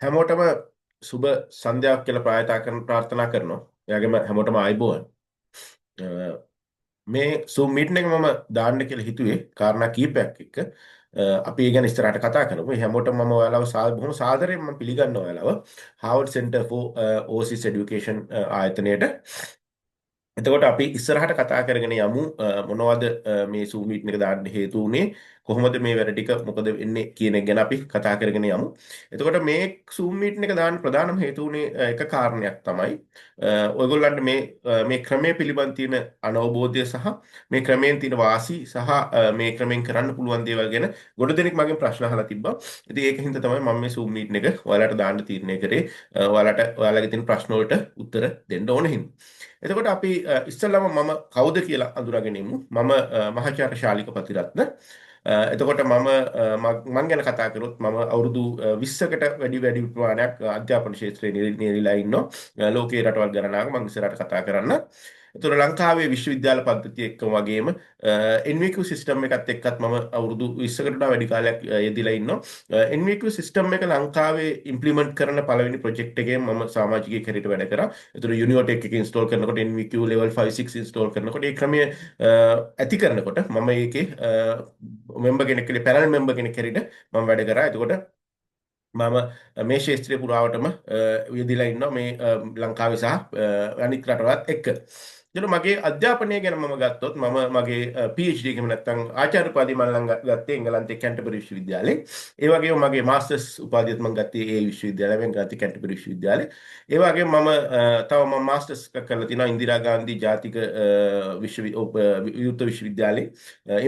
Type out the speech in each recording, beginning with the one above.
හැමෝටම සුබ සන්ධ්‍යාවක් කියලා ප්‍රාර්ථනා කරනවා. එයාගෙම හැමෝටම ආයුබෝවන්. අ, මේ Zoom meeting එක මම දාන්න කියලා හිතුවේ කාරණා කීපයක් එක්ක. අපි ඒ ගැන ඉස්සරහට කතා කරමු. මේ හැමෝටම මම ඔයාලව බොහොම සාදරයෙන් මම පිළිගන්නවා ඔයාලව Harvard Center for Overseas Education ආයතනයට. එතකොට අපි ඉස්සරහට කතා කරගෙන යමු මොනවද මේ Zoom meeting එක දාන්න හේතු වුනේ කොහොමද මේ වැඩ ටික මොකද වෙන්නේ කියන එක ගැන අපි කතා කරගෙන යමු. එතකොට මේ Zoom meeting එක දාන්න ප්‍රධානම හේතු වුනේ එක කාරණයක් තමයි ඔයගොල්ලන්ට මේ ක්‍රමයේ පිළිබඳ තියෙන අනවබෝධය සහ මේ ක්‍රමයෙන් තියෙන වාසි සහ මේ ක්‍රමෙන් කරන්න පුළුවන් දේවල් ගැන ගොඩ දෙනෙක් මගෙන් ප්‍රශ්න අහලා තිබ්බා. ඉතින් ඒක හින්දා තමයි මම මේ Zoom meeting එක ඔයාලට දාන්න තීරණය කරේ. ඔයාලගේ තියෙන ප්‍රශ්න වලට උත්තර දෙන්න ඕන හින්දා. එතකොට අපි ඉස්සෙල්ලාම මම කවුද කියලා අඳුරගෙන ඉමු. මම මහාචාර්ය ශාලික පතිරත්න. එතකොට මම ගැන කතා කරොත් මම අවුරුදු 20කට වැඩි ප්‍රමාණයක් අධ්‍යාපන ක්ෂේත්‍රයේ නියැලිලා ඉන්නවා. ලෝකේ රටවල් ගණනාවක මම ඉස්සරහට කතා කරන්න. එතකොට ලංකාවේ විශ්වවිද්‍යාල පද්ධතිය එක්කම වගේම NVQ සිස්ටම් එකත් එක්කත් මම අවුරුදු 20කට වඩා වැඩි කාලයක් යෙදিলা ඉන්නවා. NVQ සිස්ටම් එක ලංකාවේ ඉම්ප්ලිමන්ට් කරන පළවෙනි ප්‍රොජෙක්ට් එකේ මම සමාජිකයෙක් හැටියට වැඩ කරා. එතකොට Unitech එක ඉන්ස්ටෝල් කරනකොට NVQ level 5 6 ඉන්ස්ටෝල් කරනකොට ඒ ක්‍රමය ඇති කරනකොට මම ඒකේ මෙම්බර් කෙනෙක් කියලා පැනල් මෙම්බර් කෙනෙක් හැටියට මම වැඩ කරා. එතකොට මම මේ ශාස්ත්‍රීය පුරාවටම යෙදিলা ඉන්නවා මේ ලංකාවේ සහ අනිත් රටවල් එක්ක. එතකොට මගේ අධ්‍යාපනය ගැන මම ගත්තොත් මම මගේ PhD එකම නැත්නම් ආචාර්ය උපාධිය මම ළඟ ගත්තේ එංගලන්තේ කැන්ටබරි විශ්වවිද්‍යාලේ. ඒ වගේම මගේ මාස්ටර්ස් උපාධියත් මම ගත්තේ ඒ විශ්වවිද්‍යාලයෙන් ගත්තේ කැන්ටබරි විශ්වවිද්‍යාලේ. ඒ වගේම තව මම මාස්ටර්ස් කරලා තිනවා ඉන්දිරා ගාන්ධි ජාතික විවෘත විශ්වවිද්‍යාලේ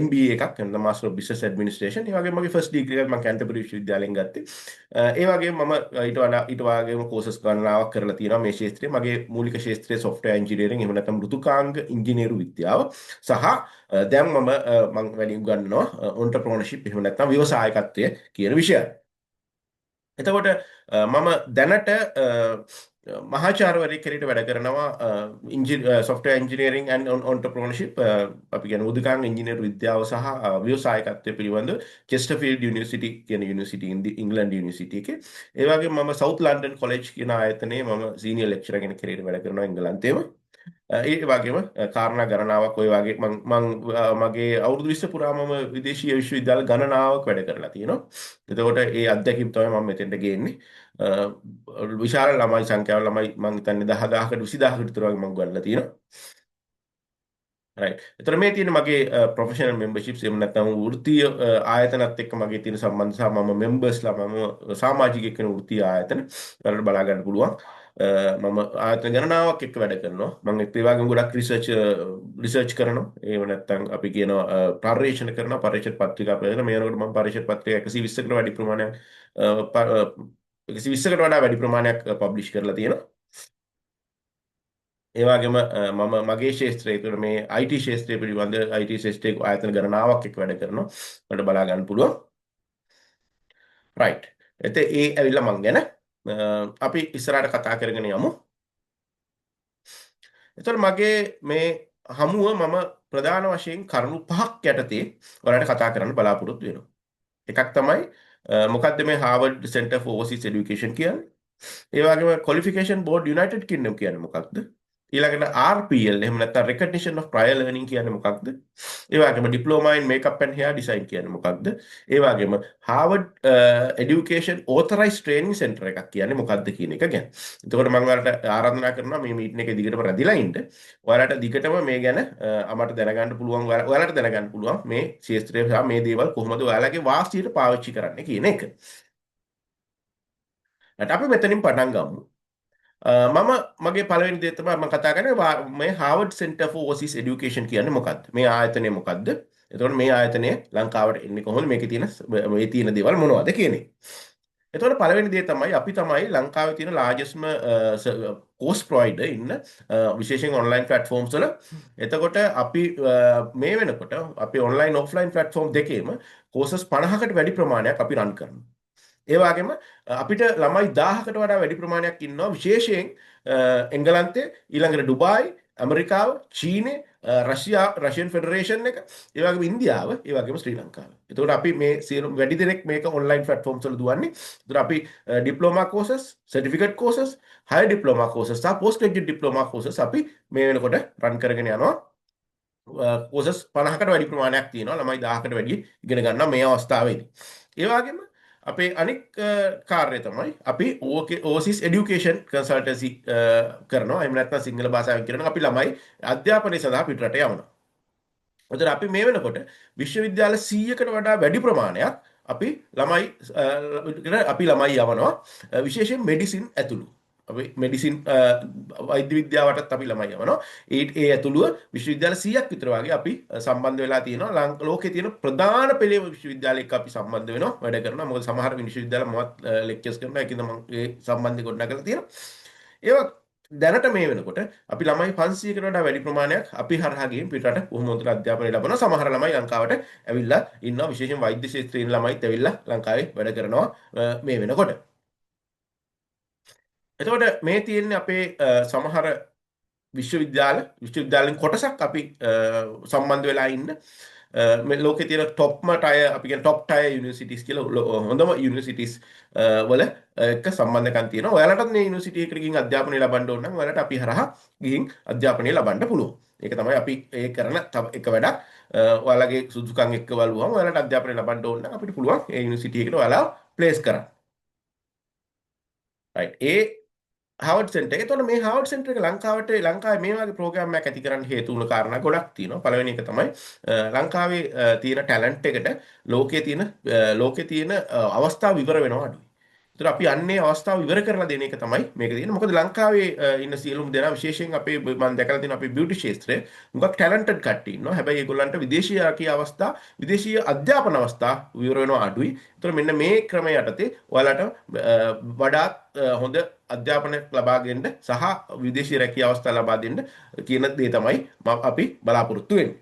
MBA එකක් නැත්නම් මාස්ටර් ඔෆ් බිස්නස් ඇඩ්මිනිස්ට්‍රේෂන්. ඒ වගේම මගේ ෆස්ට් ඩිග්‍රී එක මම කැන්ටබරි විශ්වවිද්‍යාලයෙන් ගත්තේ. ඒ වගේම මම ඊට වගේම කෝසස් ගණනාවක් කරලා තියෙනවා මේ ක්ෂේත්‍රයේ. මගේ මූලික ක්ෂේත්‍රය software engineering එහෙම නැත්නම් මෘදුකාංග ඉංජිනේරු විද්‍යාව සහ දැන් මම වැඩි උගන්වනවා entrepreneurship එහෙම නැත්නම් ව්‍යවසායකත්වය කියන විෂය. එතකොට මම දැනට මහාචාර්යවරයෙක් හැටියට වැඩ කරනවා software engineering and entrepreneurship අපි කියන උද්කාංග ඉංජිනේරු විද්‍යාව සහ ව්‍යවසායකත්වය පිළිබඳ චෙස්ටර්ෆීල්ඩ් යුනිවර්සිටි කියන යුනිවර්සිටි ඉංග්ලන්ඩ් යුනිවර්සිටි එකේ. ඒ වගේම මම සවුත් ලන්ඩන් කොලෙජ් කියන ආයතනයේ මම සීනියර් ලෙක්චරර් කෙනෙක් හැටියට වැඩ කරනවා එංගලන්තයේම. ඒ වගේම කාරණා ගණනාවක් ඔය වගේ මගේ අවුරුදු 20 පුරාම මම විදේශීය විශ්වවිද්‍යාල ගණනාවක් වැඩ කරලා තියෙනවා. එතකොට ඒ අත්දැකීම් තමයි මම මෙතෙන්ට ගේන්නේ. විශාල ළමයි සංඛ්‍යාව ළමයි මම හිතන්නේ 10000කට 20000කට විතර වගේ මම ගන්නලා තියෙනවා. රයිට්. එතකොට මේ තියෙන මගේ ප්‍රොෆෙෂනල් මෙම්බර්ෂිප්ස් එහෙම නැත්නම් වෘත්තීය ආයතනත් එක්ක මගේ තියෙන සම්බන්ධ සහ මම මෙම්බර්ස්ලා මම සමාජිකයෙක් වෙන වෘත්තීය ආයතන වලට බලා ගන්න පුළුවන්. මම ආයතන ගණනාවක් එක්ක වැඩ කරනවා. මම ඒ වගේම ගොඩක් රිසර්ච් කරනවා. එහෙම නැත්නම් අපි කියනවා පර්යේෂණ කරනවා. පර්යේෂණ පත්‍රිකා ප්‍රයෝජන මේ වෙනකොට මම පර්යේෂණ පත්‍රිකා 120කට වැඩි ප්‍රමාණයක් 120කට වඩා වැඩි ප්‍රමාණයක් පබ්ලිෂ් කරලා තියෙනවා. ඒ වගේම මගේ ක්ෂේත්‍රයේ තුළ මේ IT ක්ෂේත්‍රය පිළිබඳ IT ක්ෂේත්‍රයේ ආයතන ගණනාවක් එක්ක වැඩ කරනවා. මට බලා ගන්න පුළුවන්. රයිට්. එතේ ඒ ඇවිල්ලා මං ගැන අපි ඉස්සරහට කතා කරගෙන යමු. එතකොට මගේ මේ හමුව මම ප්‍රධාන වශයෙන් කරුණු පහක් යටතේ ඔයාලට කතා කරන්න බලාපොරොත්තු වෙනවා. එකක් තමයි මොකක්ද මේ Harvard Center for Overseas Education කියන්නේ? ඒ වගේම Qualification Board United Kingdom කියන්නේ මොකක්ද? ඊළඟට RPL එහෙම නැත්නම් Recognition of Prior Learning කියන්නේ මොකක්ද? ඒ වගේම Diploma in Makeup and Hair Design කියන්නේ මොකක්ද? ඒ වගේම Harvard Education Authorized Training Center එකක් කියන්නේ මොකක්ද කියන එක ගැන. එතකොට මම ඔයාලට ආරාධනා කරනවා මේ මීටින් එකේ දිගටම රැඳිලා ඉන්න. ඔයාලට දිගටම මේ ගැන අමට දැනගන්න පුළුවන් ඔයාලට දැනගන්න පුළුවන් මේ ක්ෂේත්‍රය සහ මේ දේවල් කොහොමද ඔයාලගේ වාසියට පාවිච්චි කරන්න කියන එක. අපි මෙතනින් පටන් ගමු. මම මගේ පළවෙනි දේ තමයි මම කතා කරන්නේ මේ Harvard Center for Overseas Education කියන්නේ මොකක්ද? මේ ආයතනය මොකක්ද? එතකොට මේ ආයතනය ලංකාවට එන්නේ කොහොමද? මේකේ තියෙන දේවල් මොනවද කියන එක. එතකොට පළවෙනි දේ තමයි අපි තමයි ලංකාවේ තියෙන largestම course provider ඉන්න විශේෂයෙන් online platforms වල. එතකොට අපි මේ වෙනකොට අපි online offline platform දෙකේම courses 50කට වැඩි ප්‍රමාණයක් අපි run කරනවා. ඒ වගේම අපිට ළමයි 1000කට වඩා වැඩි ප්‍රමාණයක් ඉන්නවා විශේෂයෙන් එංගලන්තේ ඊළඟට ඩුබායි ඇමරිකාව චීනේ රෂියන් ෆෙඩරේෂන් එක, ඒ වගේම ඉන්දියාව, ඒ වගේම ශ්‍රී ලංකාව. එතකොට අපි මේ සියලු වැඩි දෙනෙක් මේක ඔන්ලයින් ප්ලැට්ෆෝම්ස් වල දුවන්නේ. එතකොට අපි diploma causes, certificate causes, higher diploma causes සහ පෝස්ට් ග්‍රැජුවේට් ඩිප්ලෝමා කෝසස් අපි මේ වෙනකොට රන් කරගෙන යනවා. කෝසස් 50කට වැඩි ප්‍රමාණයක් තියෙනවා. ළමයි 1000කට වැඩි ඉගෙන ගන්නවා මේ අවස්ථාවේදී. ඒ වගේම අපේ අනික් කාර්යය තමයි අපි ඕසිස් එඩියුකේෂන් කන්සල්ටන්සි කරනවා. එහෙම නැත්නම් සිංහල භාෂාවෙන් කියනවා අපි ළමයි අධ්‍යාපනය සඳහා පිටරට යවනවා. එතකොට අපි මේ වෙනකොට විශ්වවිද්‍යාල 100කට වඩා වැඩි ප්‍රමාණයක් අපි ළමයි යවනවා, විශේෂයෙන් මෙඩිසින් ඇතුළු. අපි මෙඩිසින් වෛද්‍ය විද්‍යාවටත් අපි ළමයි යවනවා. ඒ ඇතුළුව විශ්වවිද්‍යාල 100ක් විතර වගේ අපි සම්බන්ධ වෙලා තියෙනවා. ලෝකයේ තියෙන ප්‍රධාන පෙළේ විශ්වවිද්‍යාලයක අපි සම්බන්ධ වෙනවා, වැඩ කරනවා. මොකද සමහර විශ්වවිද්‍යාල මමත් ලෙක්චර්ස් කරනවා. ඒකින්ද මම ඒ සම්බන්ධය ගොඩනගලා තියෙනවා. ඒවා දැනට මේ වෙනකොට අපි ළමයි 500කට වඩා වැඩි ප්‍රමාණයක් අපි හරහා ගිහින් පිටරට බොහොම හොඳට අධ්‍යාපනය ලබනවා. සමහර ළමයි ලංකාවට ඇවිල්ලා ඉන්නවා. විශේෂයෙන් වෛද්‍ය ශාස්ත්‍රයේ ඉන්න ළමයිත් ඇවිල්ලා ලංකාවේ වැඩ කරනවා මේ වෙනකොට. එතකොට මේ තියෙන්නේ අපේ සමහර විශ්වවිද්‍යාලෙන් කොටසක් අපි සම්බන්ධ වෙලා ඉන්න මේ ලෝකේ තියෙන টොප්ම ටයර්, අපි කියන টොප් ටයර් යුනිවර්සිටිස් කියලා හොඳම යුනිවර්සිටිස් වල එක සම්බන්ධකම් තියෙනවා. ඔයාලටත් මේ යුනිවර්සිටි එකකට ගිහින් අධ්‍යාපනය ලබන්න ඕන නම් ඔයාලට අපි හරහා ගිහින් අධ්‍යාපනය ලබන්න පුළුවන්. ඒක තමයි අපි ඒ කරන එක වැඩක්. ඔයාලගේ සුදුසුකම් එක්ක බලුවම ඔයාලට අධ්‍යාපනය ලබන්න ඕන නම් අපිට පුළුවන් ඒ යුනිවර්සිටි එකට ඔයාලා ප්ලේස් කරන්න. රයිට්. හවර්ඩ් සෙන්ටර් එක. එතකොට මේ හවර්ඩ් සෙන්ටර් එක ලංකාවේ මේ වගේ ප්‍රෝග්‍රෑම් එකක් ඇති කරන්න හේතු වුණ කාරණා ගොඩක් තියෙනවා. පළවෙනි එක තමයි ලංකාවේ තියෙන ටැලන්ට් එකට ලෝකයේ තියෙන අවස්ථා විවර වෙනවා අඩුයි. ඒතර අපි අන්නේ අවස්ථාව ඉවර කරලා දෙන එක තමයි මේක තියෙන්නේ. මොකද ලංකාවේ ඉන්න සියලුම දෙනා විශේෂයෙන් මම දැකලා තියෙන අපේ බියුටි ක්ෂේත්‍රයේ මුගක් ටැලන්ටඩ් කට්ටිය ඉන්නවා. හැබැයි ඒගොල්ලන්ට විදේශීය ආකී අවස්ථා, විදේශීය අධ්‍යාපන අවස්ථා විවර වෙනවා අඩුයි. ඒතර මෙන්න මේ ක්‍රමය යටතේ ඔයාලට වඩාත් හොඳ අධ්‍යාපන ලබා ගන්න සහ විදේශීය රැකියාව අවස්ථා ලබා දෙන්න කියන දේ තමයි අපි බලාපොරොත්තු වෙන්නේ.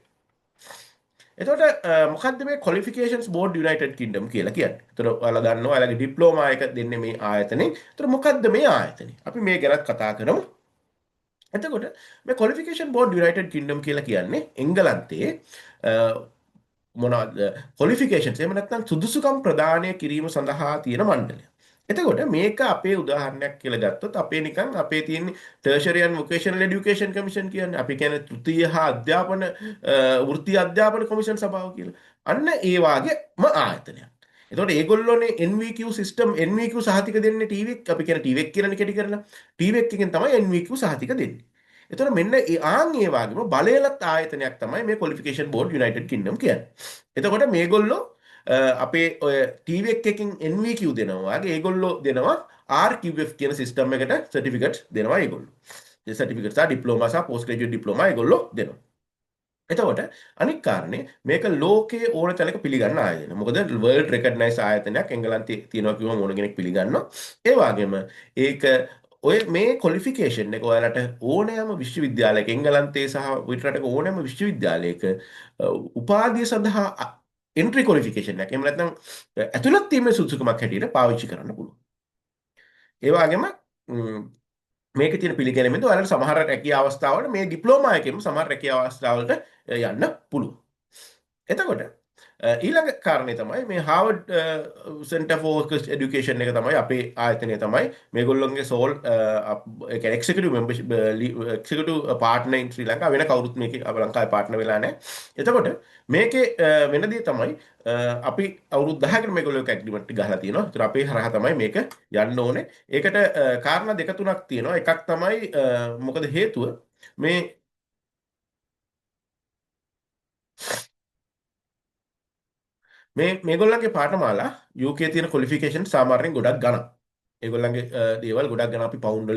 එතකොට මොකක්ද මේ qualifications board United Kingdom කියලා කියන්නේ? එතකොට ඔයාලා දන්නවා ඔයාලගේ ඩිප්ලෝමා එක දෙන්නේ මේ ආයතනේ. එතකොට මොකක්ද මේ ආයතනේ? අපි මේ ගැන කතා කරමු. එතකොට මේ qualification board United Kingdom කියලා කියන්නේ එංගලන්තයේ මොනවද qualifications එහෙම නැත්නම් සුදුසුකම් ප්‍රදානය කිරීම සඳහා තියෙන මණ්ඩලය. එතකොට මේක අපේ උදාහරණයක් කියලා ගත්තොත් අපේ තියෙන tertiary and vocational education commission කියන්නේ අපි කියන්නේ තෘතීය හා අධ්‍යාපන වෘත්තීය අධ්‍යාපන කොමිෂන් සභාව කියලා. අන්න ඒ වාගේම ආයතනයක්. එතකොට ඒගොල්ලෝනේ NVQ system NVQ සහතික දෙන්නේ TVEC, අපි කියන TVEC කියලානේ කෙටි කරලා. TVEC එකෙන් තමයි NVQ සහතික දෙන්නේ. එතකොට මෙන්න ඒ වගේම බලයලත් ආයතනයක් තමයි මේ qualification board United Kingdom කියන්නේ. එතකොට මේගොල්ලෝ අපේ ඔය TVEC එකකින් NVQ දෙනවා වගේ ඒගොල්ලෝ දෙනවා RQF කියන සිස්ටම් එකට සර්ටිෆිකට්ස් දෙනවා ඒගොල්ලෝ. ඒ සර්ටිෆිකට්ස් ආ ඩිප්ලෝමා සහ පෝස්ට් ග්‍රැජුවේට් ඩිප්ලෝමා ඒගොල්ලෝ දෙනවා. එතකොට අනික් කාරණේ මේක ලෝකයේ ඕන තැනක පිළිගන්න ආයතනයක්. මොකද වර්ල්ඩ් රෙකග්නයිස් ආයතනයක් එංගලන්තයේ තියෙනවා කිව්වම ඕන කෙනෙක් පිළිගන්නවා. ඒ වගේම ඒක ඔය මේ ක්වොලිෆිකේෂන් එක ඔයාලට ඕනෑම විශ්වවිද්‍යාලයක එංගලන්තයේ සහ පිටරටක ඕනෑම විශ්වවිද්‍යාලයක උපාධිය සඳහා එන්ට්‍රි ක්වොලිෆිකේෂන් එකක්. එහෙම නැත්නම් ඇතුළත් වීමේ සුදුසුකමක් හැටියට පාවිච්චි කරන්න පුළුවන්. ඒ වගේම මේකේ තියෙන පිළිගැනීමෙන්ද ඔයාලට සමහර රැකියාව අවස්ථාවලට මේ ඩිප්ලෝමා එකෙම සමහර රැකියාව අවස්ථාවලට යන්න පුළුවන්. එතකොට ඊළඟ කාරණේ තමයි මේ Harvard Center for Workers Education එක තමයි අපේ ආයතනය තමයි මේගොල්ලොන්ගේ සෝල් ඒ කියන්නේ එක්සිකියුටිව් මෙම්බර්ෂිප් එක්සිකියුටිව් පාර්ට්නර් ඉන් ශ්‍රී ලංකා වෙන කවුරුත් මේකේ ලංකාවේ පාර්ට්නර් වෙලා නැහැ. එතකොට මේකේ වෙන දේ තමයි අපි අවුරුදු 10කට මේගොල්ලෝ එක ඇග්‍රීමන්ට් ගහලා තියෙනවා. ඒතර අපේ හරහා තමයි මේක යන්න ඕනේ. ඒකට කාරණා දෙක තුනක් තියෙනවා. එකක් තමයි මොකද හේතුව මේගොල්ලන්ගේ පාඨමාලා UK තියෙන ක්වොලිෆිකේෂන් සාමාන්‍යයෙන් ගොඩක් ගණන්. ඒගොල්ලන්ගේ දේවල් ගොඩක් ගණන් අපි පවුන්ඩ්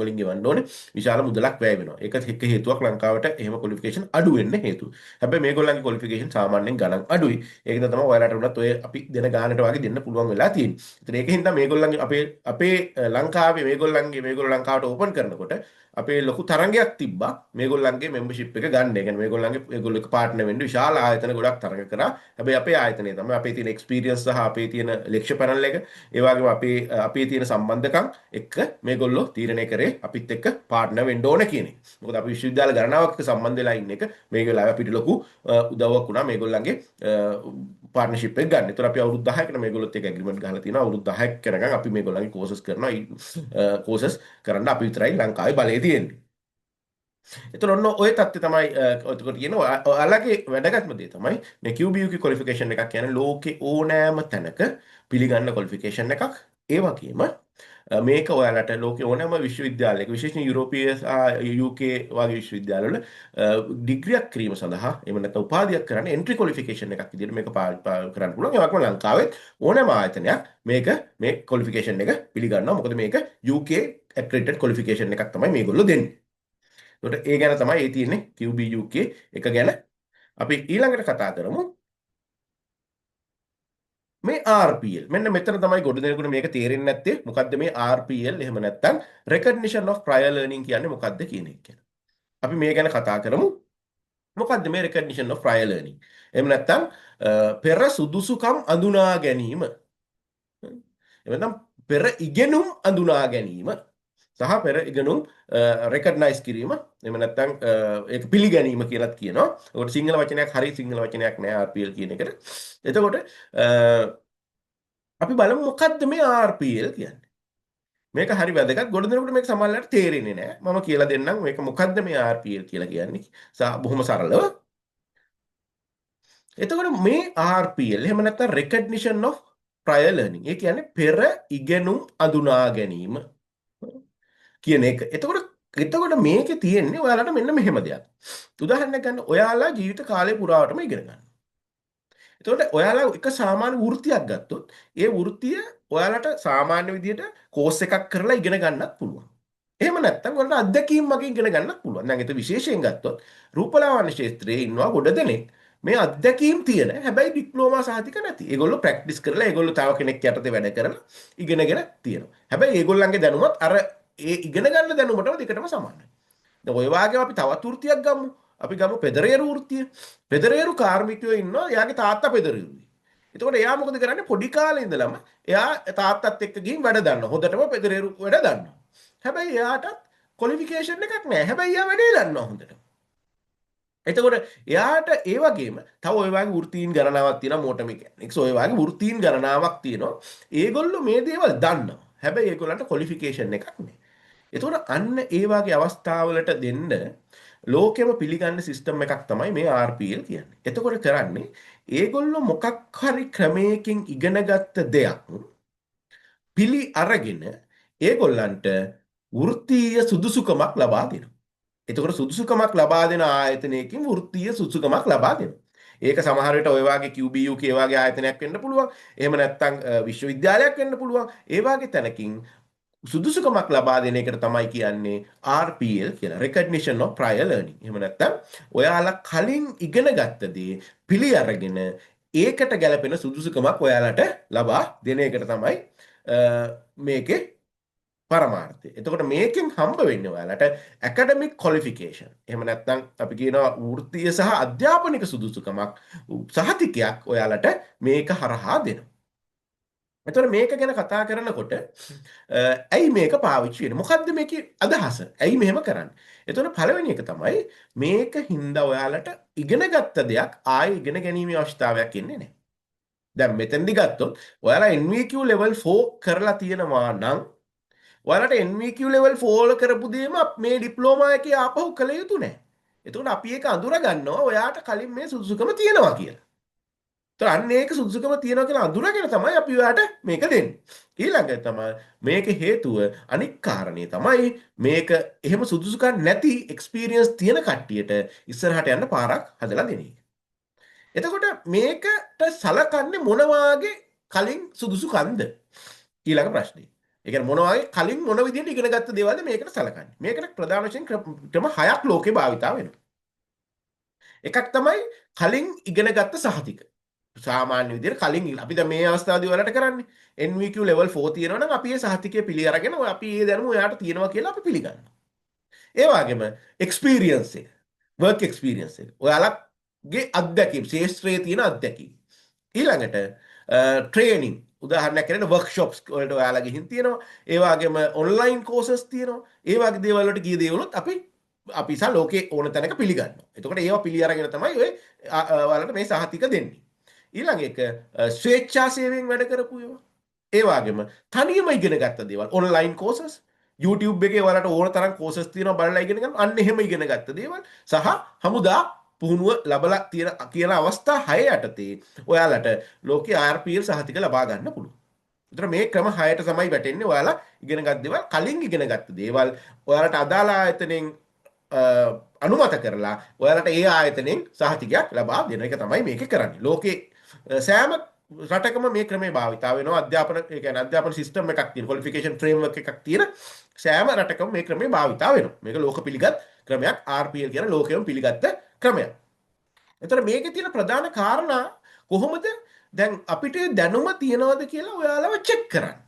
වලින් ගෙවන්න ඕනේ. විශාල මුදලක් වැය වෙනවා. ඒක එක හේතුවක් ලංකාවට එහෙම ක්වොලිෆිකේෂන් අඩු වෙන්න හේතුව. හැබැයි මේගොල්ලන්ගේ ක්වොලිෆිකේෂන් සාමාන්‍යයෙන් ගණන් අඩුයි. ඒකද තමයි ඔයාලට උනත් ඔය අපි දෙන ගානට වගේ දෙන්න පුළුවන් වෙලා තියෙන්නේ. ඒතර ඒකෙන් තමයි මේගොල්ලන්ගේ අපේ ලංකාවේ මේගොල්ලෝ ලංකාවට ඕපන් කරනකොට අපේ ලොකු තරගයක් තිබ්බා මේගොල්ලන්ගේ මෙම්බර්ෂිප් එක ගන්න. ඒ කියන්නේ මේගොල්ලෝ එක පාර්ට්නර් වෙන්න විශාල ආයතන ගොඩක් තරග කරා. හැබැයි අපේ ආයතනය තමයි අපේ තියෙන එක්ස්පීරියන්ස් සහ අපේ තියෙන ලෙක්චර් පැනල් එක ඒ වගේම අපේ තියෙන සම්බන්ධකම් එක්ක මේගොල්ලෝ තීරණය කරේ අපිත් එක්ක පාර්ට්නර් වෙන්න ඕන කියන එක. මොකද අපි විශ්වවිද්‍යාල ගණනාවක් එක්ක සම්බන්ධ වෙලා ඉන්න එක මේ වෙලාවේ අපිට ලොකු උදව්වක් වුණා මේගොල්ලන්ගේ පාර්ට්නර්ෂිප් එක ගන්න. ඒතර අපි අවුරුදු 10කට මේගොල්ලොත් එක්ක ඇග්‍රීමන්ට් ගහලා තියෙනවා. අවුරුදු 10ක් යනකම් අපි මේගොල්ලන්ගේ කෝසස් කරනවා. කෝසස් කරන්න අපි විතරයි ලංකාවේ බලය තියෙන්නේ. එතකොට ඔන්න ඔය தත්ත්වය තමයි එතකොට කියන ඔයාලගේ වැදගත්ම දේ තමයි මේ QBUQ ක්වොලිෆිකේෂන් එකක් කියන්නේ ලෝකේ ඕනෑම තැනක පිළිගන්න ක්වොලිෆිකේෂන් එකක්. ඒ වගේම මේක ඔයාලට ලෝකේ ඕනෑම විශ්වවිද්‍යාලයක විශේෂයෙන් යුරෝපීය සහ UK වගේ විශ්වවිද්‍යාලවල ඩිග්‍රියක් කිරීම සඳහා එහෙම නැත්නම් උපාධියක් කරන්න එන්ට්‍රි ක්වොලිෆිකේෂන් එකක් විදිහට මේක කරන්න පුළුවන්. ඒ වගේම ලංකාවෙත් ඕනෑම ආයතනයක් මේ ක්වොලිෆිකේෂන් එක පිළිගන්නවා. මොකද මේක UK accredited ක්වොලිෆිකේෂන් එකක් තමයි මේගොල්ලෝ දෙන්නේ. ඒකට ඒ ගැන තමයි ඒ තියෙන්නේ QBUK එක ගැන. අපි ඊළඟට කතා කරමු මේ RPL. මෙන්න මෙතන තමයි ගොඩ දෙනෙකුට මේක තේරෙන්නේ නැත්තේ. මොකද්ද මේ RPL? එහෙම නැත්නම් Recognition of Prior Learning කියන්නේ මොකද්ද කියන එක ගැන. අපි මේ ගැන කතා කරමු. මොකද්ද මේ Recognition of Prior Learning? එහෙම නැත්නම් පෙර සුදුසුකම් අඳුනා ගැනීම. එහෙම නැත්නම් පෙර ඉගෙනුම් අඳුනා ගැනීම. සහ පෙර ඉගෙනුම් රෙකග්නයිස් කිරීම එහෙම නැත්නම් ඒක පිළිගැනීම කියලාත් කියනවා. ඒකට සිංහල වචනයක් හරි සිංහල වචනයක් නෑ RPL කියන එකට. එතකොට අපි බලමු මොකද්ද මේ RPL කියන්නේ. මේක හරි වැදගත්. ගොඩ දෙනෙකුට මේක සමහරවිට තේරෙන්නේ නෑ. මම කියලා දෙන්නම් මේක මොකද්ද මේ RPL කියලා කියන්නේ. බොහොම සරලව. එතකොට මේ RPL එහෙම නැත්නම් recognition of prior learning. ඒ කියන්නේ පෙර ඉගෙනුම් අඳුනා ගැනීම කියන එක. එතකොට මේකේ තියෙන්නේ ඔයාලට මෙන්න මෙහෙම දෙයක්. උදාහරණයක් ගන්න ඔයාලා ජීවිත කාලය පුරාවටම ඉගෙන ගන්න. එතකොට ඔයාලා එක සාමාන්‍ය වෘත්තියක් ගත්තොත් ඒ වෘත්තිය ඔයාලට සාමාන්‍ය විදිහට කෝස් එකක් කරලා ඉගෙන ගන්නත් පුළුවන්. එහෙම නැත්නම් ඔයාලට අත්දැකීම් මගින් ඉගෙන ගන්නත් පුළුවන්. දැන් ඒක විශේෂයෙන් ගත්තොත් රූපලාවන්‍ය ක්ෂේත්‍රයේ ඉන්නවා ගොඩ දෙනෙක් මේ අත්දැකීම් තියෙන හැබැයි ඩිප්ලෝමා සහතික නැති. ඒගොල්ලෝ ප්‍රැක්ටිස් කරලා ඒගොල්ලෝ තව කෙනෙක් යටතේ වැඩ කරලා ඉගෙනගෙන තියෙනවා. හැබැයි ඒගොල්ලන්ගේ දැනුමත් අර ඒ ඉගෙන ගන්න දැනුමටම දෙකටම සමානයි. දැන් ඔය වාගේ අපි තවත් වෘත්තියක් ගමු. අපි ගමු පෙදරේරු වෘත්තිය. පෙදරේරු කාර්මිකයෝ ඉන්නවා. එයාගේ තාත්තා පෙදරේරුයි. එතකොට එයා මොකද කරන්නේ? පොඩි කාලේ ඉඳලම එයා තාත්තත් එක්ක ගිහින් වැඩ දන්නවා. හොඳටම පෙදරේරු වැඩ දන්නවා. හැබැයි එයාට ක්වොලිෆිකේෂන් එකක් නැහැ. හැබැයි එයා වැඩේ දන්නවා හොඳට. එතකොට එයාට ඒ වගේම තව ඔය වගේ වෘත්තීන් ගණනාවක් තියෙනවා මෝටර් මෙකැනික්ස් ඔය වගේ වෘත්තීන් ගණනාවක් තියෙනවා. ඒගොල්ලෝ මේ දේවල් දන්නවා. හැබැයි ඒගොල්ලන්ට ක්වොලිෆිකේෂන් එකක් නැහැ. එතකොට අන්න ඒ වගේ අවස්ථාවලට දෙන්න ලෝකෙම පිළිගන්න සිස්ටම් එකක් තමයි මේ RPL කියන්නේ. එතකොට කරන්නේ ඒගොල්ලෝ මොකක් හරි ක්‍රමයකින් ඉගෙනගත්ත දෙයක් පිළි අරගෙන ඒගොල්ලන්ට වෘත්තීය සුදුසුකමක් ලබා දෙනවා. එතකොට සුදුසුකමක් ලබා දෙන ආයතනයකින් වෘත්තීය සුදුසුකමක් ලබා දෙනවා. ඒක සමහර විට ඔය වගේ QBUK වගේ ආයතනයක් වෙන්න පුළුවන්. එහෙම නැත්නම් විශ්වවිද්‍යාලයක් වෙන්න පුළුවන්. ඒ වගේ තැනකින් සුදුසුකමක් ලබා දෙන එකට තමයි කියන්නේ RPL කියලා. Recognition of Prior Learning. එහෙම නැත්නම් ඔයාලා කලින් ඉගෙන ගත්ත දේ පිළි අරගෙන ඒකට ගැලපෙන සුදුසුකමක් ඔයාලට ලබා දෙන එකට තමයි මේකේ පරමාර්ථය. එතකොට මේකෙන් හම්බ වෙන්නේ ඔයාලට academic qualification. එහෙම නැත්නම් අපි කියනවා වෘත්තීය සහ අධ්‍යාපනික සුදුසුකමක් සහතිකයක් ඔයාලට මේක හරහා දෙනවා. එතකොට මේක ගැන කතා කරනකොට ඇයි මේක පාවිච්චි වෙන්නේ? මොකද්ද මේකේ අදහස? ඇයි මෙහෙම කරන්නේ? එතකොට පළවෙනි එක තමයි මේක හින්දා ඔයාලට ඉගෙනගත්ත දෙයක් ආයෙ ඉගෙන ගැනීමේ අවශ්‍යතාවයක් ඉන්නේ නැහැ. දැන් මෙතෙන්දි ගත්තොත් ඔයාලා NVQ level 4 කරලා තියෙනවා නම් ඔයාලට NVQ level 4 කරපු දේම මේ ඩිප්ලෝමා එකේ ආපහු කළ යුතු නැහැ. එතකොට අපි ඒක අඳුර ගන්නවා ඔයාට කලින් මේ සුදුසුකම තියෙනවා කියලා. ඒතර අන්න ඒක සුදුසුකම තියෙනවා කියලා අඳුරගෙන තමයි අපි ඔයාට මේක දෙන්නේ. ඊළඟ තමයි මේක හේතුව අනික් කාරණේ තමයි මේක එහෙම සුදුසුකම් නැති එක්ස්පීරියන්ස් තියෙන කට්ටියට ඉස්සරහට යන්න පාරක් හදලා දෙන එක. එතකොට මේකට සලකන්නේ මොන වාගේ කලින් සුදුසුකම්ද? ඊළඟ ප්‍රශ්නේ. ඒ කියන්නේ මොන වගේ කලින් මොන විදිහට ඉගෙන ගත්ත දේවල්ද මේකට සලකන්නේ. මේකට ප්‍රධාන වශයෙන් ක්‍රම හයක් ලෝකේ භාවිතා වෙනවා. එකක් තමයි කලින් ඉගෙන ගත්ත සහතික. සාමාන්‍ය විදිහට කලින් අපි දැන් මේ අවස්ථාවේදී ඔයාලට කරන්නේ NVQ level 4 තියෙනවා නම් අපි ඒ සහතිකය පිළි අරගෙන අපි ඒ දැනුම ඔයාට තියෙනවා කියලා අපි පිළිගන්නවා. ඒ වගේම එක්ස්පීරියන්ස් එක, වර්ක් එක්ස්පීරියන්ස් එක. ඔයාලගේ අත්දැකීම්, ශේෂ්ත්‍රයේ තියෙන අත්දැකීම්. ඊළඟට ට්‍රේනින්, උදාහරණයක් කරගෙන වර්ක්ෂොප්ස් වලට ඔයාලා ගිහින් තියෙනවා. ඒ වගේම ඔන්ලයින් කෝසස් තියෙනවා. ඒ වගේ දේවල් වලට ගිය දේවලුත් අපි ඉතින් ලෝකේ ඕන තැනක පිළිගන්නවා. එතකොට ඒවා පිළි අරගෙන තමයි ඔය ඔයාලට මේ සහතික දෙන්නේ. ඊළඟ එක ස්වේච්ඡා සේවයෙන් වැඩ කරපු ඒවා. ඒ වගේම තනියම ඉගෙන ගත්ත දේවල්, ඔන්ලයින් කෝසස්, YouTube එකේ ඔයාලට ඕන තරම් කෝසස් තියෙනවා බලලා ඉගෙන ගන්න. අන්න එහෙම ඉගෙන ගත්ත දේවල් සහ හමුදා පුහුණුව ලබලා තියෙන කියන අවස්ථා 6 යටතේ ඔයාලට ලෝකයේ RPL සහතික ලබා ගන්න පුළුවන්. ඒතර මේ ක්‍රම 6ට තමයි වැටෙන්නේ. ඔයාලා ඉගෙනගත් දේවල්, කලින් ඉගෙනගත්ත දේවල් ඔයාලට අදාළ ආයතනෙන් අනුමත කරලා ඔයාලට ඒ ආයතනෙන් සහතිකයක් ලබා දෙන එක තමයි මේක කරන්නේ. ලෝකේ සෑම රටකම මේ ක්‍රමේ භාවිතා වෙනවා. අධ්‍යාපන, ඒ කියන්නේ අධ්‍යාපන සිස්ටම් එකක් තියෙන, ක්වොලිෆිකේෂන් ෆ්‍රේම්වර්ක් එකක් තියෙන සෑම රටකම මේ ක්‍රමේ භාවිතා වෙනවා. මේක ලෝක පිළිගත් ක්‍රමයක්. RPL කියන ලෝකෙම පිළිගත්ත ක්‍රමයක්. එතකොට මේකේ තියෙන ප්‍රධාන කාරණා කොහොමද දැන් අපිට දැනුම තියනවද කියලා ඔයාලව චෙක් කරන්න.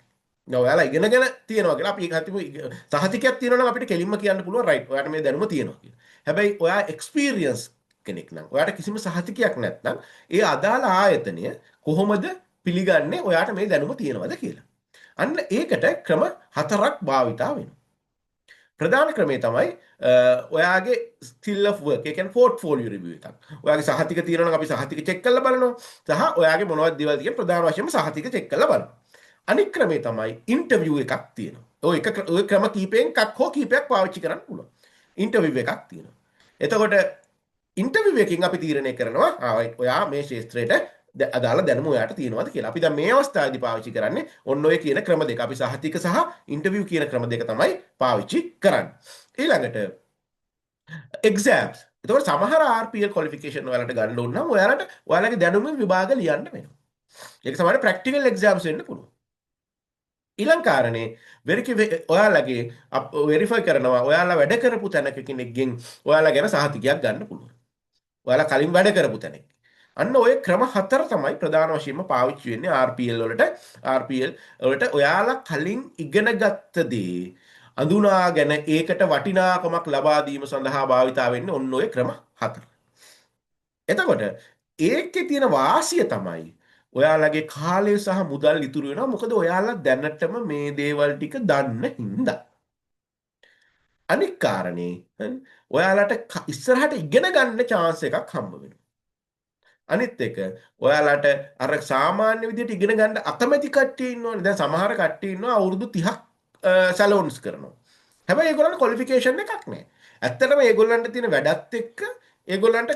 දැන් ඔයාලා ඉගෙනගෙන තියනවා කියලා අපි හිතමු සහතිකයක් තියෙනවා නම් අපිට කෙලින්ම කියන්න පුළුවන් රයිට් ඔයාලට මේ දැනුම තියෙනවා කියලා. හැබැයි ඔයා එක්ස්පීරියන්ස් කෙනෙක් නම්, ඔයාට කිසිම සහතිකයක් නැත්නම් ඒ අදාළ ආයතනය කොහොමද පිළිගන්නේ ඔයාට මේ දැනුම තියෙනවද කියලා. අන්න ඒකට ක්‍රම 4ක් භාවිතා වෙනවා. ප්‍රධාන ක්‍රමය තමයි ඔයාගේ ස්කිල් ඔෆ් වර්ක්, ඒ කියන්නේ පෝර්ට්ෆෝලියෝ රිවිව් එකක්. ඔයාගේ සහතික තියෙනවා නම් අපි සහතික චෙක් කරලා බලනවා. සහ ඔයාගේ මොනවද දේවල් තියෙන ප්‍රධාන වශයෙන්ම සහතික චෙක් කරලා බලනවා. අනික් ක්‍රමය තමයි ඉන්ටර්විව් එකක් තියෙනවා. ඔය ක්‍රම කීපෙන් එකක් හෝ කීපයක් පාවිච්චි කරන්න පුළුවන්. ඉන්ටර්විව් එකක් තියෙනවා. එතකොට ඉන්ටර්විව් එකකින් අපි තීරණය කරනවා ඔයා මේ ක්ෂේත්‍රයට අදාළ දැනුම ඔයාට තියෙනවද කියලා. අපි දැන් මේ අවස්ථාවේදී පාවිච්චි කරන්නේ ඔන්න ඔය කියන ක්‍රම දෙක. අපි සහතික සහ ඉන්ටර්විව් කියන ක්‍රම දෙක තමයි පාවිච්චි කරන්නේ. ඊළඟට එක්සෑම්ස්. එතකොට සමහර RPL ක්වොලිෆිකේෂන් වලට ගන්න ඕන නම් ඔයාලගේ දැනුම විභාග ලියන්න වෙනවා. ඒක සමහර ප්‍රැක්ටිකල් එක්සෑම්ස් වෙන්න පුළුවන්. ඊළඟ කාරණේ ඔයාලගේ වෙරිෆයි කරනවා ඔයාලා වැඩ කරපු තැනක කෙනෙක්ගෙන් ඔයාලා ගැන සහතිකයක් ගන්න පුළුවන්. ඔයාලා කලින් වැඩ කරපු තැනෙක්. අන්න ඔය ක්‍රම 4 තමයි ප්‍රධාන වශයෙන්ම පාවිච්චි වෙන්නේ RPL වලට ඔයාලා කලින් ඉගෙන ගත්ත දේ අඳුනාගෙන ඒකට වටිනාකමක් ලබා දීම සඳහා භාවිතා වෙන්නේ ඔන්න ඔය ක්‍රම 4. එතකොට ඒකේ තියෙන වාසිය තමයි ඔයාලගේ කාලය සහ මුදල් ඉතුරු වෙනවා. මොකද ඔයාලා දැනටම මේ දේවල් ටික දන්න හින්දා. අනික් කාරණේ ඔයාලට ඉස්සරහට ඉගෙන ගන්න chance එකක් හම්බ වෙනවා. අනිත් එක ඔයාලට අර සාමාන්‍ය විදිහට ඉගෙන ගන්න අකමැති කට්ටිය ඉන්නවනේ. දැන් සමහර කට්ටිය ඉන්නවා අවුරුදු 30ක් සැලොන්ස් කරනවා. හැබැයි ඒගොල්ලන්ට ක්වොලිෆිකේෂන් එකක් නැහැ. ඇත්තටම ඒගොල්ලන්ට තියෙන වැඩත් එක්ක ඒගොල්ලන්ට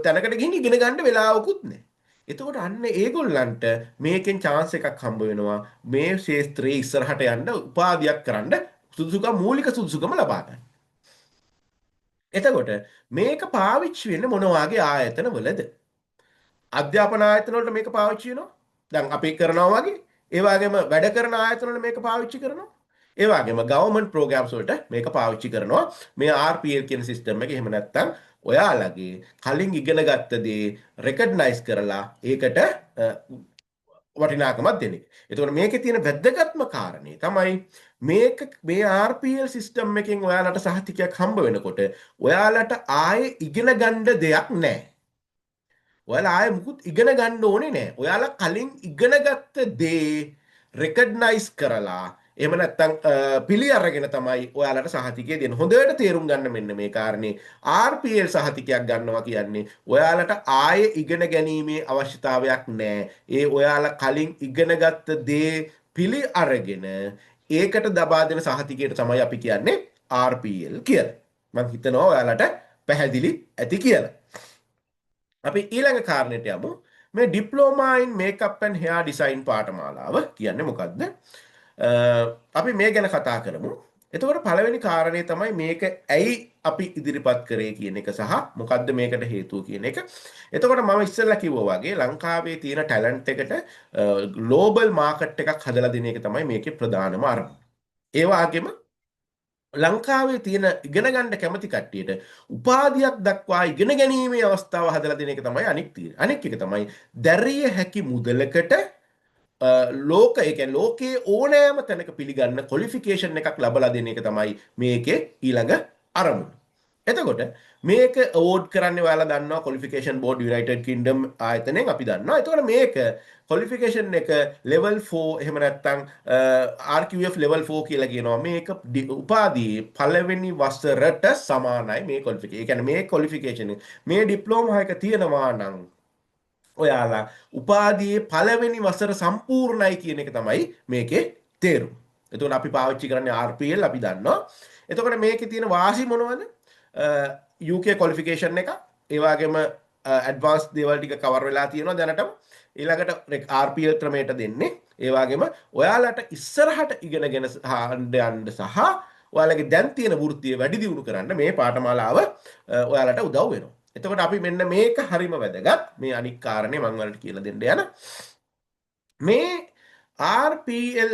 තැනකට ගිහින් ඉගෙන ගන්න වෙලාවකුත් නැහැ. එතකොට අන්න ඒගොල්ලන්ට මේකෙන් chance එකක් හම්බ වෙනවා මේ ශාස්ත්‍රයේ ඉස්සරහට යන්න උපාධියක් කරන්න මූලික සුදුසුකම ලබා ගන්න. එතකොට මේක පාවිච්චි වෙන්නේ මොන වගේ ආයතන වලද? අධ්‍යාපන ආයතන වලට මේක පාවිච්චි වෙනවා. දැන් අපි කරනවා වගේ. ඒ වගේම වැඩ කරන ආයතන වල මේක පාවිච්චි කරනවා. ඒ වගේම ගවර්න්මන්ට් ප්‍රෝග්‍රෑම්ස් වලට මේක පාවිච්චි කරනවා. මේ RPL කියන සිස්ටම් එක. එහෙම නැත්නම් ඔයාලගේ කලින් ඉගෙන ගත්ත දේ රෙකග්නයිස් කරලා ඒකට වටිනාකමක් දෙන එක. එතකොට මේකේ තියෙන වැදගත්ම කාරණේ තමයි මේ RPL සිස්ටම් එකෙන් ඔයාලට සහතිකයක් හම්බ වෙනකොට ඔයාලට ආයේ ඉගෙන ගන්න දෙයක් නැහැ. ඔයාලා ආයේ මුකුත් ඉගෙන ගන්න ඕනේ නැහැ. ඔයාලා කලින් ඉගෙනගත්ත දේ රෙකග්නයිස් කරලා එහෙම නැත්නම් පිළි අරගෙන තමයි ඔයාලට සහතිකය දෙන්නේ. හොඳට තේරුම් ගන්න මෙන්න මේ කාරණේ. RPL සහතිකයක් ගන්නවා කියන්නේ ඔයාලට ආයේ ඉගෙන ගැනීමේ අවශ්‍යතාවයක් නැහැ. ඒ ඔයාලා කලින් ඉගෙනගත්ත දේ පිළි අරගෙන ඒකට දබා දෙන සහතිකයට තමයි අපි කියන්නේ RPL කියලා. මම හිතනවා ඔයාලට පැහැදිලි ඇති කියලා. අපි ඊළඟ කාරණයට යමු. මේ diploma in makeup and hair design පාඨමාලාව කියන්නේ මොකක්ද? අපි මේ ගැන කතා කරමු. එතකොට පළවෙනි කාරණේ තමයි මේක ඇයි අපි ඉදිරිපත් කරේ කියන එක සහ මොකද්ද මේකට හේතුව කියන එක. එතකොට මම ඉස්සෙල්ලා කිව්වා වගේ ලංකාවේ තියෙන ටැලන්ට් එකට ග්ලෝබල් මාකට් එකක් හදලා දෙන එක තමයි මේකේ ප්‍රධානම අරමුණ. ඒ වගේම ලංකාවේ තියෙන ඉගෙන ගන්න කැමති කට්ටියට උපාධියක් දක්වා ඉගෙන ගැනීමේ අවස්ථාව හදලා දෙන එක තමයි අනික් තියෙන්නේ. අනික් එක තමයි දැරිය හැකි මුදලකට ඒ කියන්නේ ලෝකයේ ඕනෑම තැනක පිළිගන්න ක්වොලිෆිකේෂන් එකක් ලබලා දෙන එක තමයි මේකේ ඊළඟ අරමුණ. එතකොට මේක අවෝඩ් කරන්නේ ඔයාලා දන්නවා ක්වොලිෆිකේෂන් බෝඩ් යුනයිටඩ් කින්ග්ඩම් ආයතනයෙන් අපි දන්නවා. එතකොට මේක ක්වොලිෆිකේෂන් එක level 4 එහෙම නැත්නම් RQF level 4 කියලා කියනවා. මේක උපාධියේ පළවෙනි වසරට සමානයි මේ ක්වොලිෆිකේෂන්. ඒ කියන්නේ මේ ක්වොලිෆිකේෂන් මේ ඩිප්ලෝමා එක තියෙනවා නම් ඔයාලා උපාධියේ පළවෙනි වසර සම්පූර්ණයි කියන එක තමයි මේකේ තේරුම. එතකොට අපි පාවිච්චි කරන්නේ RPL අපි දන්නවා. එතකොට මේකේ තියෙන වාසි මොනවද? UK qualification එක, ඒ වගේම ඇඩ්වාන්ස් දේවල් ටික කවර් වෙලා තියෙනවා දැනටම. ඊළඟට RPL ක්‍රමයට දෙන්නේ. ඒ වගේම ඔයාලට ඉස්සරහට ඉගෙනගෙන යන්න සහ ඔයාලගේ දැන් තියෙන වෘත්තිය වැඩි දියුණු කරන්න මේ පාඨමාලාව ඔයාලට උදව් වෙනවා. එතකොට අපි මෙන්න මේක හරිම වැදගත්. මේ අනික් කාරණේ මම ඔයාලට කියලා දෙන්න යන. මේ RPL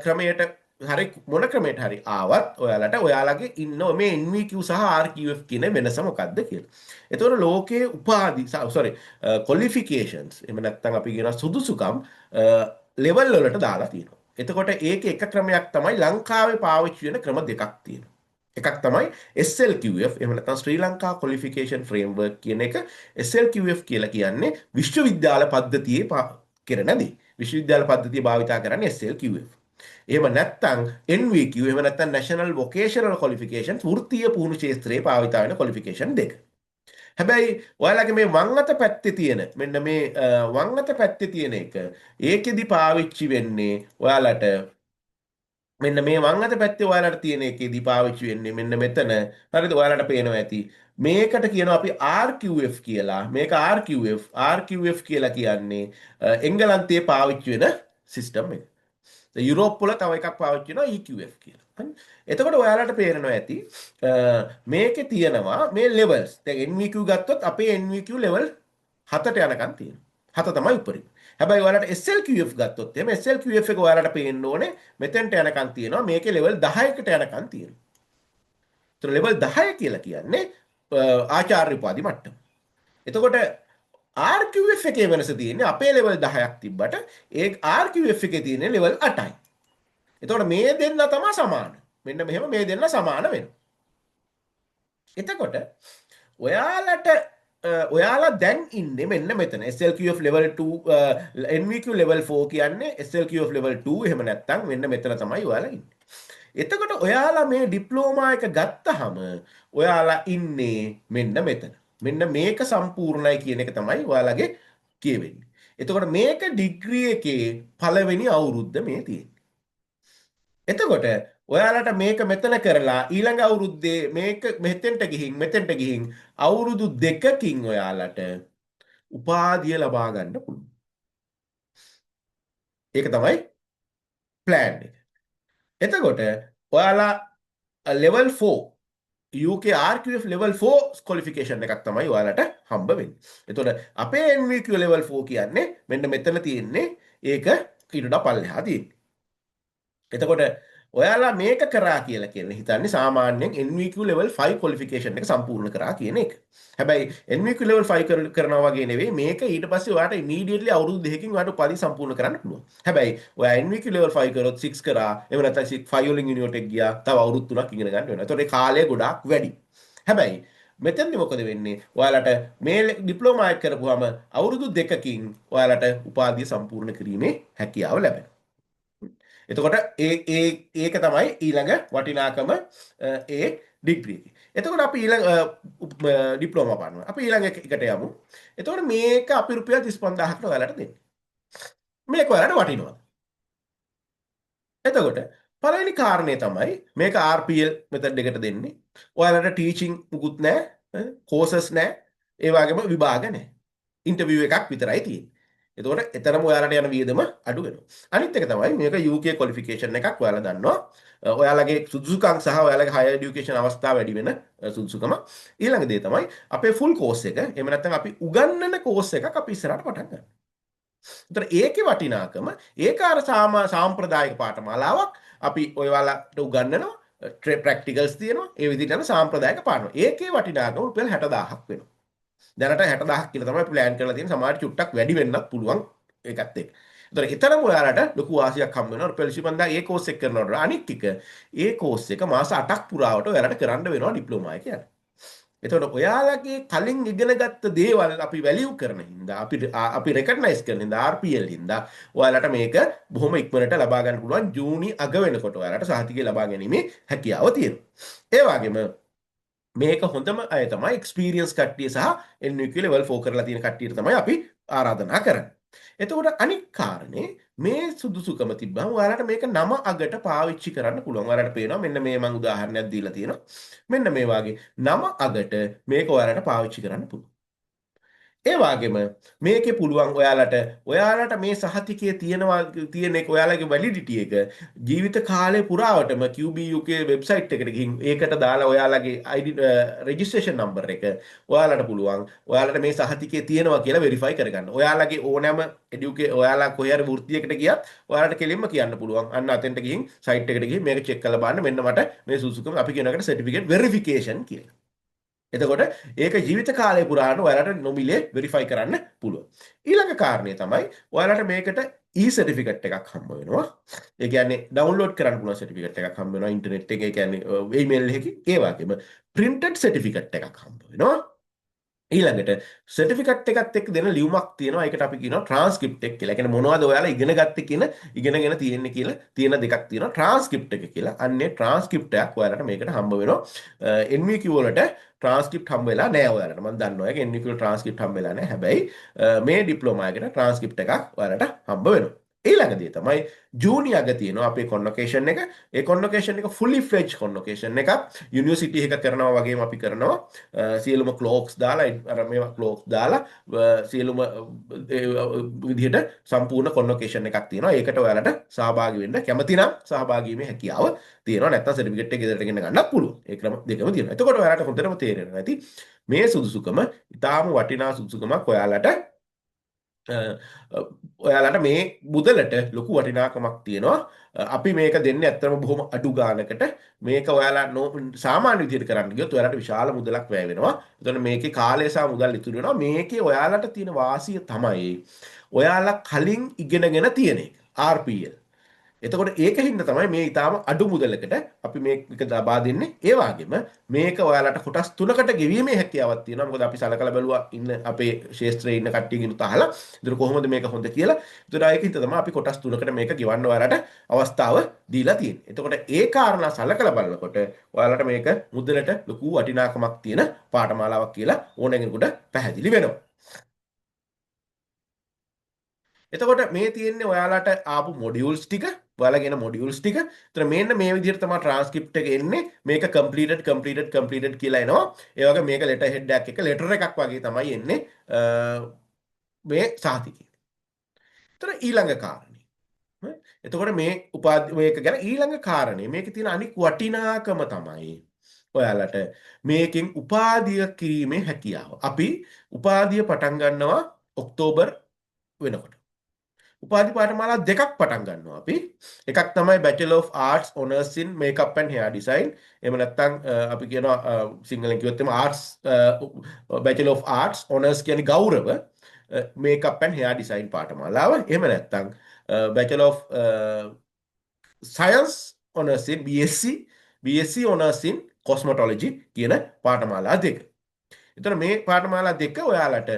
ක්‍රමයට හරි මොන ක්‍රමයට හරි ආවත් ඔයාලට ඔයාලගේ ඉන්න මේ NVQ සහ RQF කියන වෙනස මොකක්ද කියලා. එතකොට ලෝකයේ උපාධි qualifications එහෙම නැත්නම් අපි කියන සුදුසුකම් ලෙවල් වලට දාලා තියෙනවා. එතකොට ඒකේ එක ක්‍රමයක් තමයි ලංකාවේ පාවිච්චි වෙන ක්‍රම දෙකක් තියෙනවා. එකක් තමයි SLQF එහෙම නැත්නම් ශ්‍රී ලංකා qualification framework කියන එක. SLQF කියලා කියන්නේ විශ්වවිද්‍යාල පද්ධතියේ කරන දේ. විශ්වවිද්‍යාල පද්ධතිය භාවිතා කරන්නේ SLQF. එහෙම නැත්නම් NVQ එහෙම නැත්නම් National Vocational Qualifications වෘත්තීය පුහුණු ක්ෂේත්‍රයේ භාවිතා වෙන qualification දෙක. හැබැයි ඔයාලගේ මේ වම් අත පැත්තේ තියෙන මෙන්න මේ වම් අත පැත්තේ තියෙන එක ඒකෙදි පාවිච්චි වෙන්නේ ඔයාලට මෙන්න මේ වම් අත පැත්තේ ඔයාලට තියෙන එකේදී පාවිච්චි වෙන්නේ මෙන්න මෙතන. හරිද? ඔයාලට පේනවා ඇති. මේකට කියනවා අපි RQF කියලා. මේක RQF කියලා කියන්නේ එංගලන්තයේ පාවිච්චි වෙන සිස්ටම් එක. යුරෝප් වල තව එකක් පාවිච්චි වෙනවා EQF කියලා. එතකොට ඔයාලට පේරෙනවා ඇති මේකේ තියෙනවා මේ levels. දැන් NVQ ගත්තොත් අපේ NVQ level 7ට යනකම් තියෙනවා. 7 තමයි උඩරින්. හැබැයි ඔයාලට SLQF ගත්තොත් එහෙම SLQF එක ඔයාලට පේන්න ඕනේ මෙතෙන්ට යනකම් තියෙනවා. මේකේ level 10කට යනකම් තියෙනවා. ඒතර level 10 කියලා කියන්නේ ආචාර්ය උපාධි මට්ටම. එතකොට RQF එකේ වෙනස තියෙන්නේ අපේ level 10ක් තිබ්බට ඒ RQF එකේ තියෙන්නේ level 8යි. එතකොට මේ දෙන්න තමයි සමාන. මෙන්න මෙහෙම මේ දෙන්න සමාන වෙනවා. එතකොට ඔයාලා දැන් ඉන්නේ මෙන්න මෙතන SLQF level 2 NVQ level 4 කියන්නේ SLQF level 2 එහෙම නැත්නම් මෙන්න මෙතන තමයි ඔයාලා ඉන්නේ. එතකොට ඔයාලා මේ ඩිප්ලෝමා එක ගත්තහම ඔයාලා ඉන්නේ මෙන්න මෙතන. මෙන්න මේක සම්පූර්ණයි කියන එක තමයි ඔයාලගේ කියවෙන්නේ. එතකොට මේක ඩිග්‍රී එකේ පළවෙනි අවුරුද්ද මේ තියෙන්නේ. එතකොට ඔයාලට මේක මෙතන කරලා ඊළඟ අවුරුද්දේ මේක මෙතෙන්ට ගිහින් අවුරුදු 2කින් ඔයාලට උපාධිය ලබා ගන්න පුළුවන්. ඒක තමයි ප්ලෑන් එක. එතකොට ඔයාලා level 4 UK RQF level 4 qualification එකක් තමයි ඔයාලට හම්බ වෙන්නේ. එතකොට අපේ NVQ level 4 කියන්නේ මෙන්න මෙතන තියෙන්නේ ඒක ඊට වඩා පල්ලෙහා තියෙන්නේ. එතකොට ඔයාලා මේක කරා කියලා කියන්නේ හිතන්නේ සාමාන්‍යයෙන් NVQ level 5 qualification එක සම්පූර්ණ කරා කියන එක. හැබැයි NVQ level 5 කරනවා වගේ නෙවෙයි මේක ඊට පස්සේ ඔයාට immediately අවුරුදු 2කින් ඔයාට උපාධිය සම්පූර්ණ කරන්න පුළුවන්. හැබැයි ඔයා NVQ level 5 කරොත් 6 කරා එහෙම නැත්නම් 5 වලින් යුනිවර්සිටි එක ගියා තව අවුරුදු 3ක් ඉගෙන ගන්න වෙනවා. ඒතකොට ඒ කාලය ගොඩාක් වැඩි. හැබැයි මෙතෙන්දි මොකද වෙන්නේ? ඔයාලට මේ ඩිප්ලෝමා එක කරපුවාම අවුරුදු 2කින් ඔයාලට උපාධිය සම්පූර්ණ කිරීමේ හැකියාව ලැබෙනවා. එතකොට ඒක තමයි ඊළඟ වටිනාකම ඒ ඩිග්‍රී එකේ. එතකොට අපි ඊළඟ ඩිප්ලෝමා පාඩම. අපි ඊළඟ එකට යමු. එතකොට මේක අපි රුපියල් 35000කට ඔයාලට දෙන්නේ. මේක ඔයාලට වටිනවා. එතකොට පළවෙනි කාරණේ තමයි මේක RPL මෙතඩ් එකට දෙන්නේ. ඔයාලට ටීචින් මුකුත් නැහැ, කෝසස් නැහැ, ඒ වගේම විභාග නැහැ. ඉන්ටර්විව් එකක් විතරයි තියෙන්නේ. එතකොට එතරම් ඔයාලට යන වියදම අඩු වෙනවා. අනිත් එක තමයි මේක UK qualification එකක් ඔයාලා දන්නවා. ඔයාලගේ සුදුසුකම් සහ ඔයාලගේ higher education අවස්ථා වැඩි වෙන සුදුසුකම. ඊළඟ දේ තමයි අපේ full course එක. එහෙම නැත්නම් අපි උගන්වන course එකක් අපි ඉස්සරහට පටන් ගන්නවා. ඒතර ඒකේ වටිනාකම ඒක අර සාම්ප්‍රදායික පාඨමාලාවක් අපි ඔයාලට උගන්වනවා ප්‍රැක්ටිකල්ස් තියෙනවා. ඒ විදිහට යන සාම්ප්‍රදායික පාඨම. ඒකේ වටිනාකම රුපියල් 60000ක් වෙනවා. දැනට 60000ක් කියලා තමයි ප්ලෑන් කරලා තියෙන්නේ. සමහර චුට්ටක් වැඩි වෙන්නත් පුළුවන් ඒකත් එක්ක. ඒතර එතරම් ඔයාලට ලොකු වාසියක් හම්බ වෙනවා. රුපියල් 25000 ඒ කෝස් එක කරනකොට අනිත් එක ඒ කෝස් එක මාස 8ක් පුරාවට ඔයාලට කරන්න වෙනවා ඩිප්ලෝමා එක යන. එතකොට ඔයාලගේ කලින් ඉගෙනගත්ත දේවල් අපි වැලියු කරන හින්දා අපි රෙකග්නයිස් කරන හින්දා RPL හින්දා ඔයාලට මේක බොහොම ඉක්මනට ලබා ගන්න පුළුවන් ජූනි අග වෙනකොට ඔයාලට සහතිකය ලබා ගැනීමේ හැකියාව තියෙනවා. ඒ වගේම මේක හොඳම අය තමයි එක්ස්පීරියන්ස් කට්ටිය සහ NVQ level 4 කරලා තියෙන කට්ටියට තමයි අපි ආරාධනා කරන්නේ. එතකොට අනික් කාරණේ මේ සුදුසුකම තිබ්බම ඔයාලට මේක නම අගට පාවිච්චි කරන්න පුළුවන්. ඔයාලට පේනවා මෙන්න මේ මම උදාහරණයක් දීලා තියෙනවා. මෙන්න මේ වගේ නම අගට මේක ඔයාලට පාවිච්චි කරන්න පුළුවන්. ඒ වගේම මේකේ පුළුවන් ඔයාලට මේ සහතිකයේ තියෙන එක ඔයාලගේ වැලිඩිටි එක ජීවිත කාලය පුරාවටම QBUK වෙබ්සයිට් එකට ගිහින් ඒකට දාලා ඔයාලගේ ID රෙජිස්ට්‍රේෂන් නම්බර් එක ඔයාලට පුළුවන් ඔයාලට මේ සහතිකයේ තියෙනවා කියලා වෙරිෆයි කරගන්න. ඔයාලගේ ඕනෑම ඔයාලා කොහේ හරි වෘත්තියකට ගියත් ඔයාලට කෙලින්ම කියන්න පුළුවන්. අන්න අතෙන්ට ගිහින් සයිට් එකට ගිහින් මේක චෙක් කරලා බලන්න මෙන්න මට මේ සුසුකම අපි කියන එකට සර්ටිෆිකේට් වෙරිෆිකේෂන් කියලා. එතකොට ඒක ජීවිත කාලය පුරාට ඔයාලට නොමිලේ වෙරිෆයි කරන්න පුළුවන්. ඊළඟ කාරණය තමයි ඔයාලට මේකට සර්ටිෆිකට් එකක් හම්බ වෙනවා. ඒ කියන්නේ ඩවුන්ලෝඩ් කරන්න පුළුවන් සර්ටිෆිකට් එකක් හම්බ වෙනවා ඉන්ටර්නෙට් එකේ. ඒ කියන්නේ ඊමේල් එකකින්. ඒ වගේම printed certificate එකක් හම්බ වෙනවා. ඊළඟට සර්ටිෆිකට් එකත් එක්ක දෙන ලියුමක් තියෙනවා. ඒකට අපි කියනවා ට්‍රාන්ස්ක්‍රිප්ට් එක කියලා. ඒ කියන්නේ මොනවද ඔයාලා ඉගෙන ගත්තේ කියන ඉගෙනගෙන තියෙන්නේ කියලා තියෙන දෙකක් තියෙනවා. ට්‍රාන්ස්ක්‍රිප්ට් එක කියලා. අන්නේ ට්‍රාන්ස්ක්‍රිප්ට් එකක් ඔයාලට මේකට හම්බ වෙනවා. NVQ වලට ට්‍රාන්ස්ක්‍රිප්ට් හම්බ වෙලා නැහැ ඔයාලට. මම දන්නවා ඒක NVQ වල ට්‍රාන්ස්ක්‍රිප්ට් හම්බ වෙලා නැහැ. හැබැයි මේ ඩිප්ලෝමා එකට ට්‍රාන්ස්ක්‍රිප්ට් එකක් ඔයාලට හම්බ වෙනවා. ඊළඟ දේ තමයි ජූනි අග තියෙනවා අපේ කොන්වොකේෂන් එක. ඒ කොන්වොකේෂන් එක fully fledged කොන්වොකේෂන් එකක්. යුනිවර්සිටි එක කරනවා වගේම අපි කරනවා. සියලුම ක්ලෝක්ස් දාලා අර මේවා ක්ලෝක්ස් දාලා සියලුම විදිහට සම්පූර්ණ කොන්වොකේෂන් එකක් තියෙනවා. ඒකට ඔයාලට සහභාගී වෙන්න කැමති නම් සහභාගී වීමේ හැකියාව තියෙනවා. නැත්නම් සර්ටිෆිකේට් එක ගෙදරට ගෙන්න ගන්නත් පුළුවන්. ඒ ක්‍රම දෙකම තියෙනවා. එතකොට ඔයාලට හොඳටම තේරෙනවා ඇති මේ සුදුසුකම ඊටාම වටිනා සුදුසුකමක් ඔයාලට මේ මුදලට ලොකු වටිනාකමක් තියෙනවා. අපි මේක දෙන්නේ ඇත්තම බොහොම අඩු ගානකට. මේක ඔයාලා සාමාන්‍ය විදිහට කරන්න ගියොත් ඔයාලට විශාල මුදලක් වැය වෙනවා. එතකොට මේකේ කාලය සහ මුදල් ඉතුරු වෙනවා. මේකේ ඔයාලට තියෙන වාසිය තමයි ඔයාලා කලින් ඉගෙනගෙන තියෙන එක. RPL. එතකොට ඒකින්ද තමයි මේ ඊටාම අඩු මුදලකට අපි මේක ලබා දෙන්නේ. ඒ වගේම මේක ඔයාලට කොටස් තුනකට ගෙවීමේ හැකියාවක් තියෙනවා. මොකද අපි සලකලා බැලුවා ඉන්න අපේ ශාස්ත්‍රයේ ඉන්න කට්ටියකින් අහලා ඉතින් කොහොමද මේක හොඳ කියලා. ඒතර ඒකින්ද තමයි අපි කොටස් තුනකට මේක ගෙවන්න ඔයාලට අවස්ථාව දීලා තියෙන්නේ. එතකොට ඒ කාරණා සලකලා බලනකොට ඔයාලට මේක මුදලට ලොකු වටිනාකමක් තියෙන පාඨමාලාවක් කියලා ඕනෑගෙනෙකුට පැහැදිලි වෙනවා. එතකොට මේ තියෙන්නේ ඔයාලට ආපු මොඩියුල්ස් ටික ඔයාලගෙන මොඩියුල්ස් ටික. එතන මෙන්න මේ විදිහට තමයි ට්‍රාන්ස්ක්‍රිප්ට් එක එන්නේ. මේක කම්ප්ලීටඩ් කියලා එනවා. ඒ වගේ මේක ලෙටර් හෙඩ් ලෙටර් එකක් වගේ තමයි එන්නේ මේ සාහිතිකය. එතන ඊළඟ කාරණේ. එතකොට මේ මේක ගැන ඊළඟ කාරණේ මේකේ තියෙන අනික් වටිනාකම තමයි ඔයාලට මේකෙන් උපාධිය කිරීමේ හැකියාව. අපි උපාධිය පටන් ගන්නවා ඔක්තෝබර් වෙනකොට. උපාධි පාඨමාලා දෙකක් පටන් ගන්නවා අපි. එකක් තමයි Bachelor of Arts Honours in Makeup and Hair Design. එහෙම නැත්නම් අපි කියනවා සිංහලෙන් කිව්වොත් එම Arts Bachelor of Arts Honours කියන්නේ ගෞරව Makeup and Hair Design පාඨමාලාව. එහෙම නැත්නම් Bachelor of Science Honours in BSc Honours in Cosmetology කියන පාඨමාලා දෙක. එතකොට මේ පාඨමාලා දෙක ඔයාලට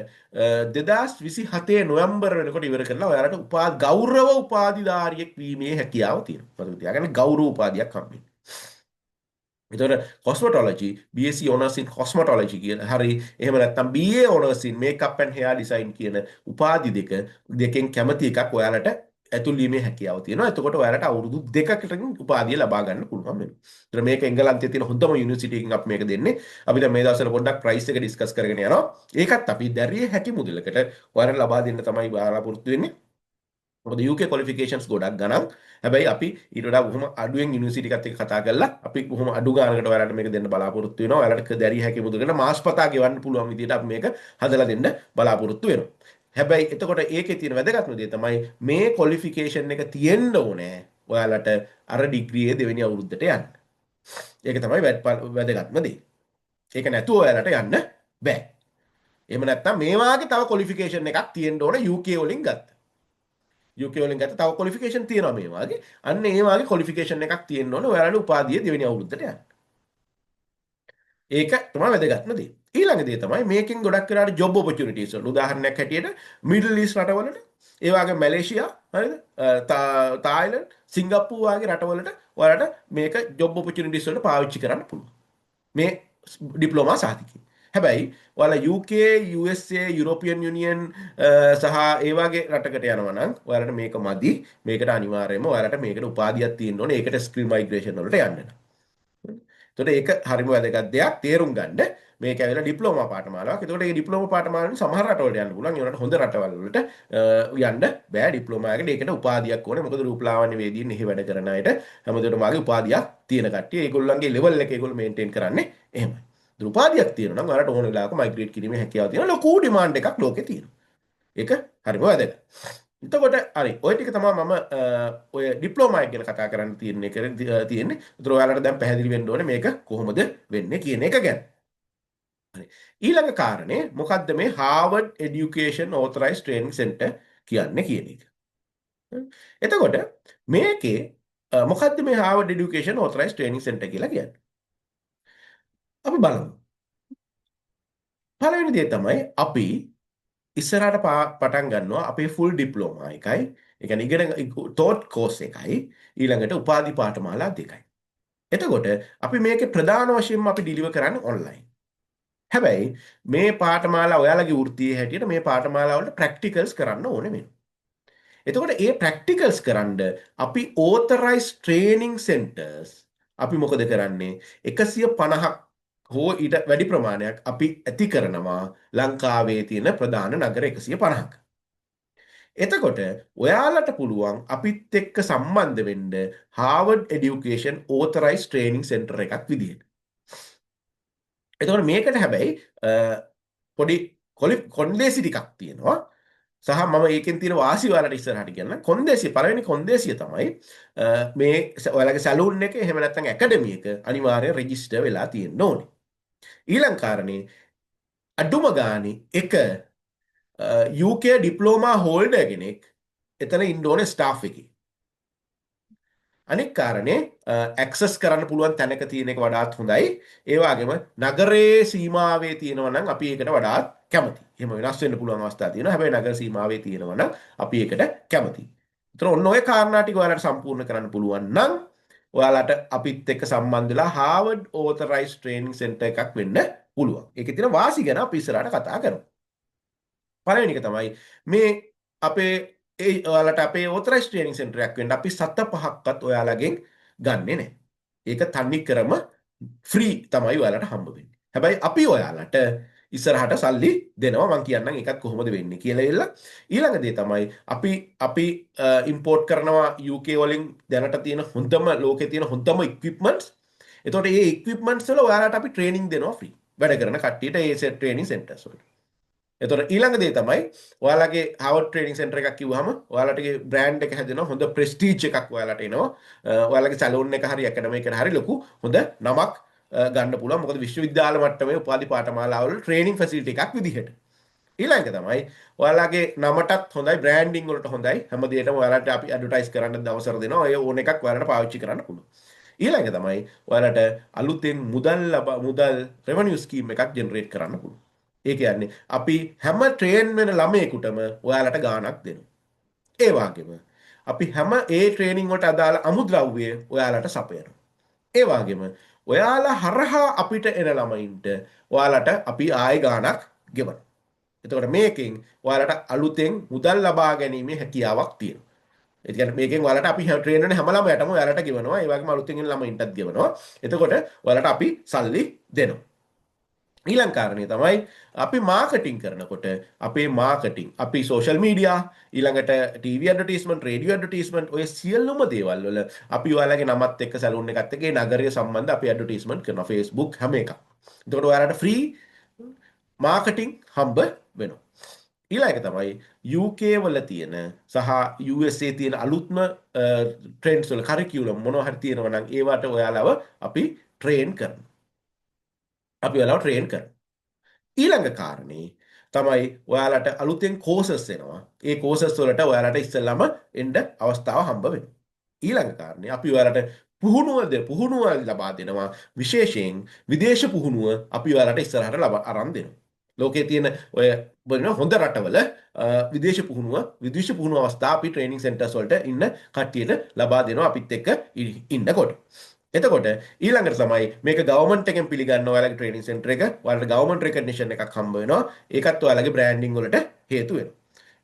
2027 නොවැම්බර් වෙනකොට ඉවර කරලා ඔයාලට ගෞරව උපාධිධාරියෙක් වීමේ හැකියාව තියෙනවා. මතක තියාගන්න ගෞරව උපාධියක් හම්බෙන්නේ. එතකොට කොස්මටොලොජි BSc Honours in Cosmetology කියන හරි එහෙම නැත්නම් BA Honours in Makeup and Hair Design කියන උපාධි දෙකෙන් කැමති එකක් ඔයාලට ඇතුල් වීමේ හැකියාව තියෙනවා. එතකොට ඔයාලට අවුරුදු 2කකින් උපාධිය ලබා ගන්න පුළුවන් වෙනවා. ඒතර මේක එංගලන්තයේ තියෙන හොඳම යුනිවර්සිටි එකකින් අපි මේක දෙන්නේ. අපි දැන් මේ දවස්වල පොඩ්ඩක් ප්‍රයිස් එක ඩිස්කස් කරගෙන යනවා. ඒකත් අපි දැරිය හැකි මුදලකට ඔයාලට ලබා දෙන්න තමයි බලාපොරොත්තු වෙන්නේ. මොකද UK qualifications ගොඩක් ගණන්. හැබැයි අපි ඊට වඩා බොහොම අඩුවෙන් යුනිවර්සිටි එකත් එක්ක කතා කරලා අපි බොහොම අඩු ගානකට ඔයාලට මේක දෙන්න බලාපොරොත්තු වෙනවා. ඔයාලට දැරිය හැකි මුදලකට මාස්පතා ගෙවන්න පුළුවන් විදිහට අපි මේක හදලා දෙන්න බලාපොරොත්තු වෙනවා. හැබැයි එතකොට ඒකේ තියෙන වැදගත්ම දේ තමයි මේ ක්වොලිෆිකේෂන් එක තියෙන්න ඕනේ ඔයාලට අර ඩිග්‍රියේ දෙවෙනි අවුරුද්දට යන්න. ඒක තමයි වැදගත්ම දේ. ඒක නැතුව ඔයාලට යන්න බෑ. එහෙම නැත්නම් මේ වාගේ තව ක්වොලිෆිකේෂන් එකක් තියෙන්න ඕනේ UK වලින් ගත්ත. UK වලින් ගත්ත තව ක්වොලිෆිකේෂන් තියෙනවා මේ වගේ. අන්න ඒ වගේ ක්වොලිෆිකේෂන් එකක් තියෙන්න ඕනේ ඔයාලට උපාධිය දෙවෙනි අවුරුද්දට යන්න. ඒක තමයි වැදගත්ම දේ. ඊළඟ දේ තමයි මේකෙන් ගොඩක් වෙලාට ජොබ් ඔපචුනිටිස් වල උදාහරණයක් හැටියට මිඩල් ඊස්ට් රටවලට ඒ වගේ මැලේසියා හරිද තායිලන්ඩ් සිංගප්පූරු වගේ රටවලට ඔයාලට මේක ජොබ් ඔපචුනිටිස් වලට පාවිච්චි කරන්න පුළුවන්. මේ ඩිප්ලෝමා සහතිකය. හැබැයි ඔයාලා UK, USA, යුරෝපියන් යුනියන් සහ ඒ වගේ රටකට යනවා නම් ඔයාලට මේක මදි. මේකට අනිවාර්යයෙන්ම ඔයාලට මේකට උපාධියක් තියෙන්න ඕනේ. ඒකට ස්කිල් මයිග්‍රේෂන් වලට යන්න. එතකොට ඒක හරිම වැදගත් දෙයක් තේරුම් ගන්න. මේක ඇවිල්ලා ඩිප්ලෝමා පාඨමාලාවක්. එතකොට මේ ඩිප්ලෝමා පාඨමාලාවෙන් සමහර රටවලට යන්න පුළුවන්. ඒ වුණාට හොඳ රටවල් වලට යන්න බෑ ඩිප්ලෝමා එකට. ඒකට උපාධියක් ඕනේ. මොකද රූපලාවන්‍ය වේදියෙන් එහි වැඩ කරන අයට හැමදේටම වාගේ උපාධියක් තියෙන කට්ටිය. ඒගොල්ලන්ගේ ලෙවල් එක ඒගොල්ලෝ මේන්ටේන් කරන්නේ එහෙමයි. උපාධියක් තියෙනවා නම් ඔයාලට ඕන වෙලාවක මයිග්‍රේට් කිරීමේ හැකියාව තියෙනවා. ලොකු ඩිමාන්ඩ් එකක් ලෝකේ තියෙනවා. ඒක හරිම වැදගත්. එතකොට හරි ඔය ටික තමයි මම ඔය ඩිප්ලෝමා එක ගැන කතා කරන්න තියෙන්නේ. ඒතර ඔයාලට දැන් පැහැදිලි වෙන්න ඕනේ මේක කොහොමද වෙන්නේ කියන එක ගැන. හරි. ඊළඟ කාරණේ මොකද්ද මේ Harvard Education Authorized Training Center කියන්නේ කියන එක. එතකොට මේකේ මොකද්ද මේ Harvard Education Authorized Training Center කියලා කියන්නේ? අපි බලමු. පළවෙනි දේ තමයි අපි ඉස්සරහට පටන් ගන්නවා අපේ ෆුල් ඩිප්ලෝමා එකයි. ඒ කියන්නේ ඉගෙන තෝට් කෝස් එකයි ඊළඟට උපාධි පාඨමාලා දෙකයි. එතකොට අපි මේකේ ප්‍රධාන වශයෙන්ම අපි ඩිලිවර් කරන්නේ ඔන්ලයින්. හැබැයි මේ පාඨමාලා ඔයාලගේ වෘත්තියේ හැටියට මේ පාඨමාලා වලට ප්‍රැක්ටිකල්ස් කරන්න ඕනේ වෙනවා. එතකොට මේ ප්‍රැක්ටිකල්ස් කරන්න අපි ඕතරයිස් ට්‍රේනිං සෙන්ටර්ස් අපි මොකද කරන්නේ 150ක් හෝ ඊට වැඩි ප්‍රමාණයක් අපි ඇති කරනවා ලංකාවේ තියෙන ප්‍රධාන නගර 150ක. එතකොට ඔයාලට පුළුවන් අපිත් එක්ක සම්බන්ධ වෙන්න Harvard Education Authorized Training Center එකක් විදිහට. එතකොට මේකට හැබැයි පොඩි කොන්දේසි ටිකක් තියෙනවා. සහ මම ඒකෙන් තියෙන වාසි ඔයාලට ඉස්සරහට කියන්න. කොන්දේසිය පළවෙනි කොන්දේසිය තමයි මේ ඔයාලගේ සැලූන් එක එහෙම නැත්නම් ඇකඩමි එක අනිවාර්යයෙන් රෙජිස්ටර් වෙලා තියෙන්න ඕනේ. ඊළඟ කාරණේ අඩුම ගානේ එක UK ඩිප්ලෝමා හෝල්ඩර් කෙනෙක් එතන ඉන්න ඕනේ ස්ටාෆ් එකේ. අනෙක් කාරණේ ඇක්සස් කරන්න පුළුවන් තැනක තියෙන එක වඩාත් හොඳයි. ඒ වගේම නගරයේ සීමාවේ තියෙනවා නම් අපි ඒකට වඩාත් කැමතියි. එහෙම වෙනස් වෙන්න පුළුවන් අවස්ථා තියෙනවා. හැබැයි නගර සීමාවේ තියෙනවා නම් අපි ඒකට කැමතියි. ඒතර ඔන්න ඔය කාරණා ටික ඔයාලට සම්පූර්ණ කරන්න පුළුවන් නම් ඔයාලට අපිත් එක්ක සම්බන්ධ වෙලා Harvard Authorized Training Center එකක් වෙන්න පුළුවන්. ඒකේ තියෙන වාසි ගැන අපි ඉස්සරහට කතා කරමු. පළවෙනි එක තමයි මේ අපේ ඔයාලට අපේ Authorized Training Center එකක් වෙන්න අපි 7-5ක්වත් ඔයාලගෙන් ගන්නෙ නැහැ. ඒක තනි කරම ෆ්‍රී තමයි ඔයාලට හම්බ වෙන්නේ. හැබැයි අපි ඔයාලට ඉස්සරහට සල්ලි දෙනවා මම කියන්නම් ඒකත් කොහොමද වෙන්නේ කියලා එල්ල. ඊළඟ දේ තමයි අපි ඉම්පෝර්ට් කරනවා UK වලින් දැනට තියෙන හොඳම ලෝකේ තියෙන හොඳම equipments. එතකොට මේ equipments වල ඔයාලට අපි ට්‍රේනින් දෙනවා ෆ්‍රී. වැඩ කරන කට්ටියට ඒ ට්‍රේනින් සෙන්ටර්ස් වලට. එතකොට ඊළඟ දේ තමයි ඔයාලගේ Harvard Training Center එකක් කිව්වහම ඔයාලටගේ බ්‍රෑන්ඩ් එක හැදෙනවා හොඳ ප්‍රෙස්ටීජ් එකක් ඔයාලට එනවා. ඔයාලගේ සැලූන් එක හරි ඇකඩමි එකට හරි ලොකු හොඳ නමක් ගන්න පුළුවන්. මොකද විශ්වවිද්‍යාල මට්ටමේ උපාධි පාඨමාලාවල ට්‍රේනින් ෆැසිලිටි එකක් විදිහට. ඊළඟ එක තමයි ඔයාලගේ නමටත් හොඳයි බ්‍රෑන්ඩින් වලට හොඳයි. හැමදේටම ඔයාලට අපි ඇඩ්වර්ටයිස් කරන්න දවසර දෙනවා. ඒ ඕන එකක් ඔයාලට පාවිච්චි කරන්න පුළුවන්. ඊළඟ තමයි ඔයාලට අලුතෙන් මුදල් රෙවෙනියු ස්කීම් එකක් ජෙනරේට් කරන්න පුළුවන්. ඒ කියන්නේ අපි හැම ට්‍රේන් වෙන ළමයෙකුටම ඔයාලට ගාණක් දෙනවා. ඒ වගේම අපි හැම ඒ ට්‍රේනින් වලට අදාළ අමුද්‍රව්‍ය ඔයාලට සපයනවා. ඒ වගේම ඔයාලා හරහා අපිට එන ළමයින්ට ඔයාලට අපි ආයෙ ගාණක් ගෙවනවා. එතකොට මේකෙන් ඔයාලට අලුතෙන් මුදල් ලබා ගැනීමේ හැකියාවක් තියෙනවා. ඒ කියන්නේ මේකෙන් ඔයාලට අපි ට්‍රේන් වෙන හැම ළමයටම ඔයාලට ගෙවනවා. ඒ වගේම අලුතෙන් එන ළමයින්ටත් ගෙවනවා. එතකොට ඔයාලට අපි සල්ලි දෙනවා. ඊළඟ කාරණේ තමයි අපි මාකටිං කරනකොට අපේ මාකටිං අපි සෝෂල් මීඩියා ඊළඟට ටීවී ඇඩ්වර්ටයිස්මන්ට් රේඩියෝ ඇඩ්වර්ටයිස්මන්ට් ඔය සියලුම දේවල් වල අපි ඔයාලගේ නමත් එක්ක සැලූන් එකත් එක්ක ඒ නගරය සම්බන්ධ අපි ඇඩ්වර්ටයිස්මන්ට් කරනවා Facebook හැම එකක්. එතකොට ඔයාලට ෆ්‍රී මාකටිං හම්බ වෙනවා. ඊළඟ එක තමයි UK වල තියෙන සහ USA තියෙන අලුත්ම ට්‍රෙන්ඩ්ස් වල කරිකියුලම් මොනවා හරි තියෙනවා නම් ඒවට ඔයාලව අපි ට්‍රේන් කරනවා. අපි ඔයාලව ට්‍රේන් කරනවා. ඊළඟ කාරණේ තමයි ඔයාලට අලුතෙන් කෝසස් එනවා. ඒ කෝසස් වලට ඔයාලට ඉස්සෙල්ලාම එන්න අවස්ථාව හම්බ වෙනවා. ඊළඟ කාරණේ අපි ඔයාලට පුහුණුව ලබා දෙනවා. විශේෂයෙන් විදේශ පුහුණුව අපි ඔයාලට ඉස්සරහට අරන් දෙනවා. ලෝකයේ තියෙන ඔය හොඳ රටවල විදේශ පුහුණුව අවස්ථා අපි ට්‍රේනින් සෙන්ටර්ස් වලට ඉන්න කට්ටියට ලබා දෙනවා අපිත් එක්ක ඉන්නකොට. එතකොට ඊළඟට තමයි මේක ගවර්න්මන්ට් එකෙන් පිළිගන්න ඔයාලගේ ට්‍රේනින් සෙන්ටර් එක ඔයාලට ගවර්න්මන්ට් රෙකග්නිෂන් එකක් හම්බ වෙනවා. ඒකත් ඔයාලගේ බ්‍රෑන්ඩින් වලට හේතු වෙනවා.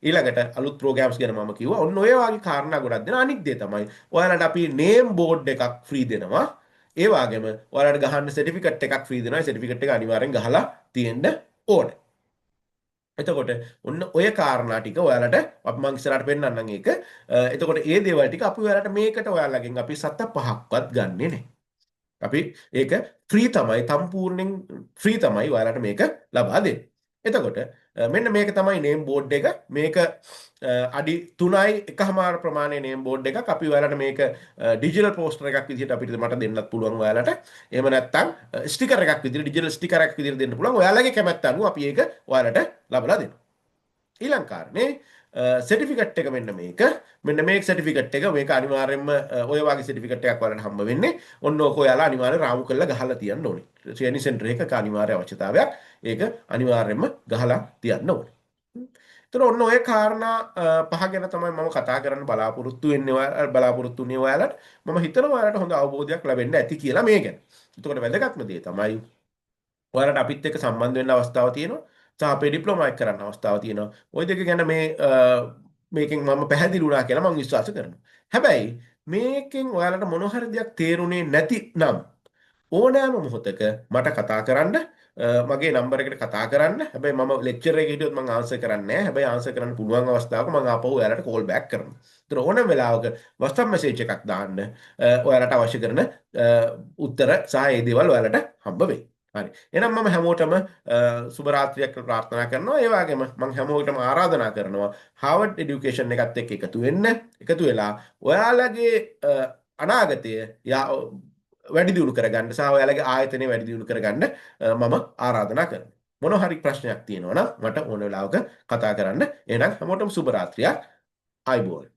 ඊළඟට අලුත් ප්‍රෝග්‍රෑම්ස් ගැන මම කිව්වා. ඔන්න ඔය වගේ කාරණා ගොඩක් දෙනවා. අනිත් දේ තමයි ඔයාලට අපි නේම් බෝඩ් එකක් ෆ්‍රී දෙනවා. ඒ වගේම ඔයාලට ගහන්න සර්ටිෆිකට් එකක් ෆ්‍රී දෙනවා. ඒ සර්ටිෆිකට් එක අනිවාර්යෙන් ගහලා තියෙන්න ඕනේ. එතකොට ඔන්න ඔය කාරණා ටික ඔයාලට අපි මං ඉස්සරහට පෙන්නන්නම් ඒක. එතකොට ඒ දේවල් ටික අපි ඔයාලට මේකට ඔයාලගෙන් අපි සත පහක්වත් ගන්නෙ නැහැ. අපි ඒක ෆ්‍රී තමයි සම්පූර්ණයෙන් ෆ්‍රී තමයි ඔයාලට මේක ලබා දෙන්නේ. එතකොට මෙන්න මේක තමයි නේම් බෝඩ් එක. මේක අඩි 3.1 ප්‍රමාණයේ නේම් බෝඩ් එකක්. අපි ඔයාලට මේක ඩිජිටල් පෝස්ටර් එකක් විදිහට අපිට මට දෙන්නත් පුළුවන් ඔයාලට. එහෙම නැත්නම් ස්ටිකර් එකක් විදිහට ඩිජිටල් ස්ටිකර් එකක් විදිහට දෙන්න පුළුවන්. ඔයාලගේ කැමැත්ත අනුව අපි ඒක ඔයාලට ලබලා දෙනවා. ඊළඟ කාරණේ සර්ටිෆිකට් එක මෙන්න මේක සර්ටිෆිකට් එක මේක අනිවාර්යයෙන්ම ඔය වගේ සර්ටිෆිකට් එකක් වලට හම්බ වෙන්නේ ඔන්න ඕක ඔයාලා අනිවාර්යෙන් රාමු කරලා ගහලා තියන්න ඕනේ. ට්‍රේනින් සෙන්ටර් එකක අනිවාර්ය අවශ්‍යතාවයක්. ඒක අනිවාර්යයෙන්ම ගහලා තියන්න ඕනේ. එතන ඔන්න ඔය කාරණා පහ ගැන තමයි මම කතා කරන්න බලාපොරොත්තු වෙන්නේ ඔයාලට. මම හිතනවා ඔයාලට හොඳ අවබෝධයක් ලැබෙන්න ඇති කියලා මේ ගැන. එතකොට වැදගත්ම දේ තමයි ඔයාලට අපිත් එක්ක සම්බන්ධ වෙන්න අවස්ථාව තියෙනවා. සහ අපේ ඩිප්ලෝමා එක කරන්න අවස්ථාව තියෙනවා. ওই දෙක ගැන මේකෙන් මම පැහැදිලි වුණා කියලා මම විශ්වාස කරනවා. හැබැයි මේකෙන් ඔයාලට මොන හරි දෙයක් තේරුනේ නැති නම් ඕනෑම මොහොතක මට කතා කරන්න මගේ නම්බර එකට කතා කරන්න. හැබැයි මම ලෙක්චර් එකේ හිටියොත් මම ආන්සර් කරන්නේ නැහැ. හැබැයි ආන්සර් කරන්න පුළුවන් අවස්ථාවක මම ආපහු ඔයාලට කෝල් බෑක් කරනවා. ඒතර ඕනෑම වෙලාවක WhatsApp මැසේජ් එකක් දාන්න ඔයාලට අවශ්‍ය කරන උත්තර සහ ඒ දේවල් ඔයාලට හම්බ වෙයි. හරි. එහෙනම් මම හැමෝටම සුබ රාත්‍රියක් ප්‍රාර්ථනා කරනවා. ඒ වගේම මම හැමෝටම ආරාධනා කරනවා Harvard Education එකත් එක්ක එකතු වෙන්න. එකතු වෙලා ඔයාලගේ අනාගතය වැඩි දියුණු කරගන්න සහ ඔයාලගේ ආයතනය වැඩි දියුණු කරගන්න මම ආරාධනා කරනවා. මොන හරි ප්‍රශ්නයක් තියෙනවා නම් මට ඕන වෙලාවක කතා කරන්න. එහෙනම් හැමෝටම සුබ රාත්‍රියක්. ආයුබෝවන්.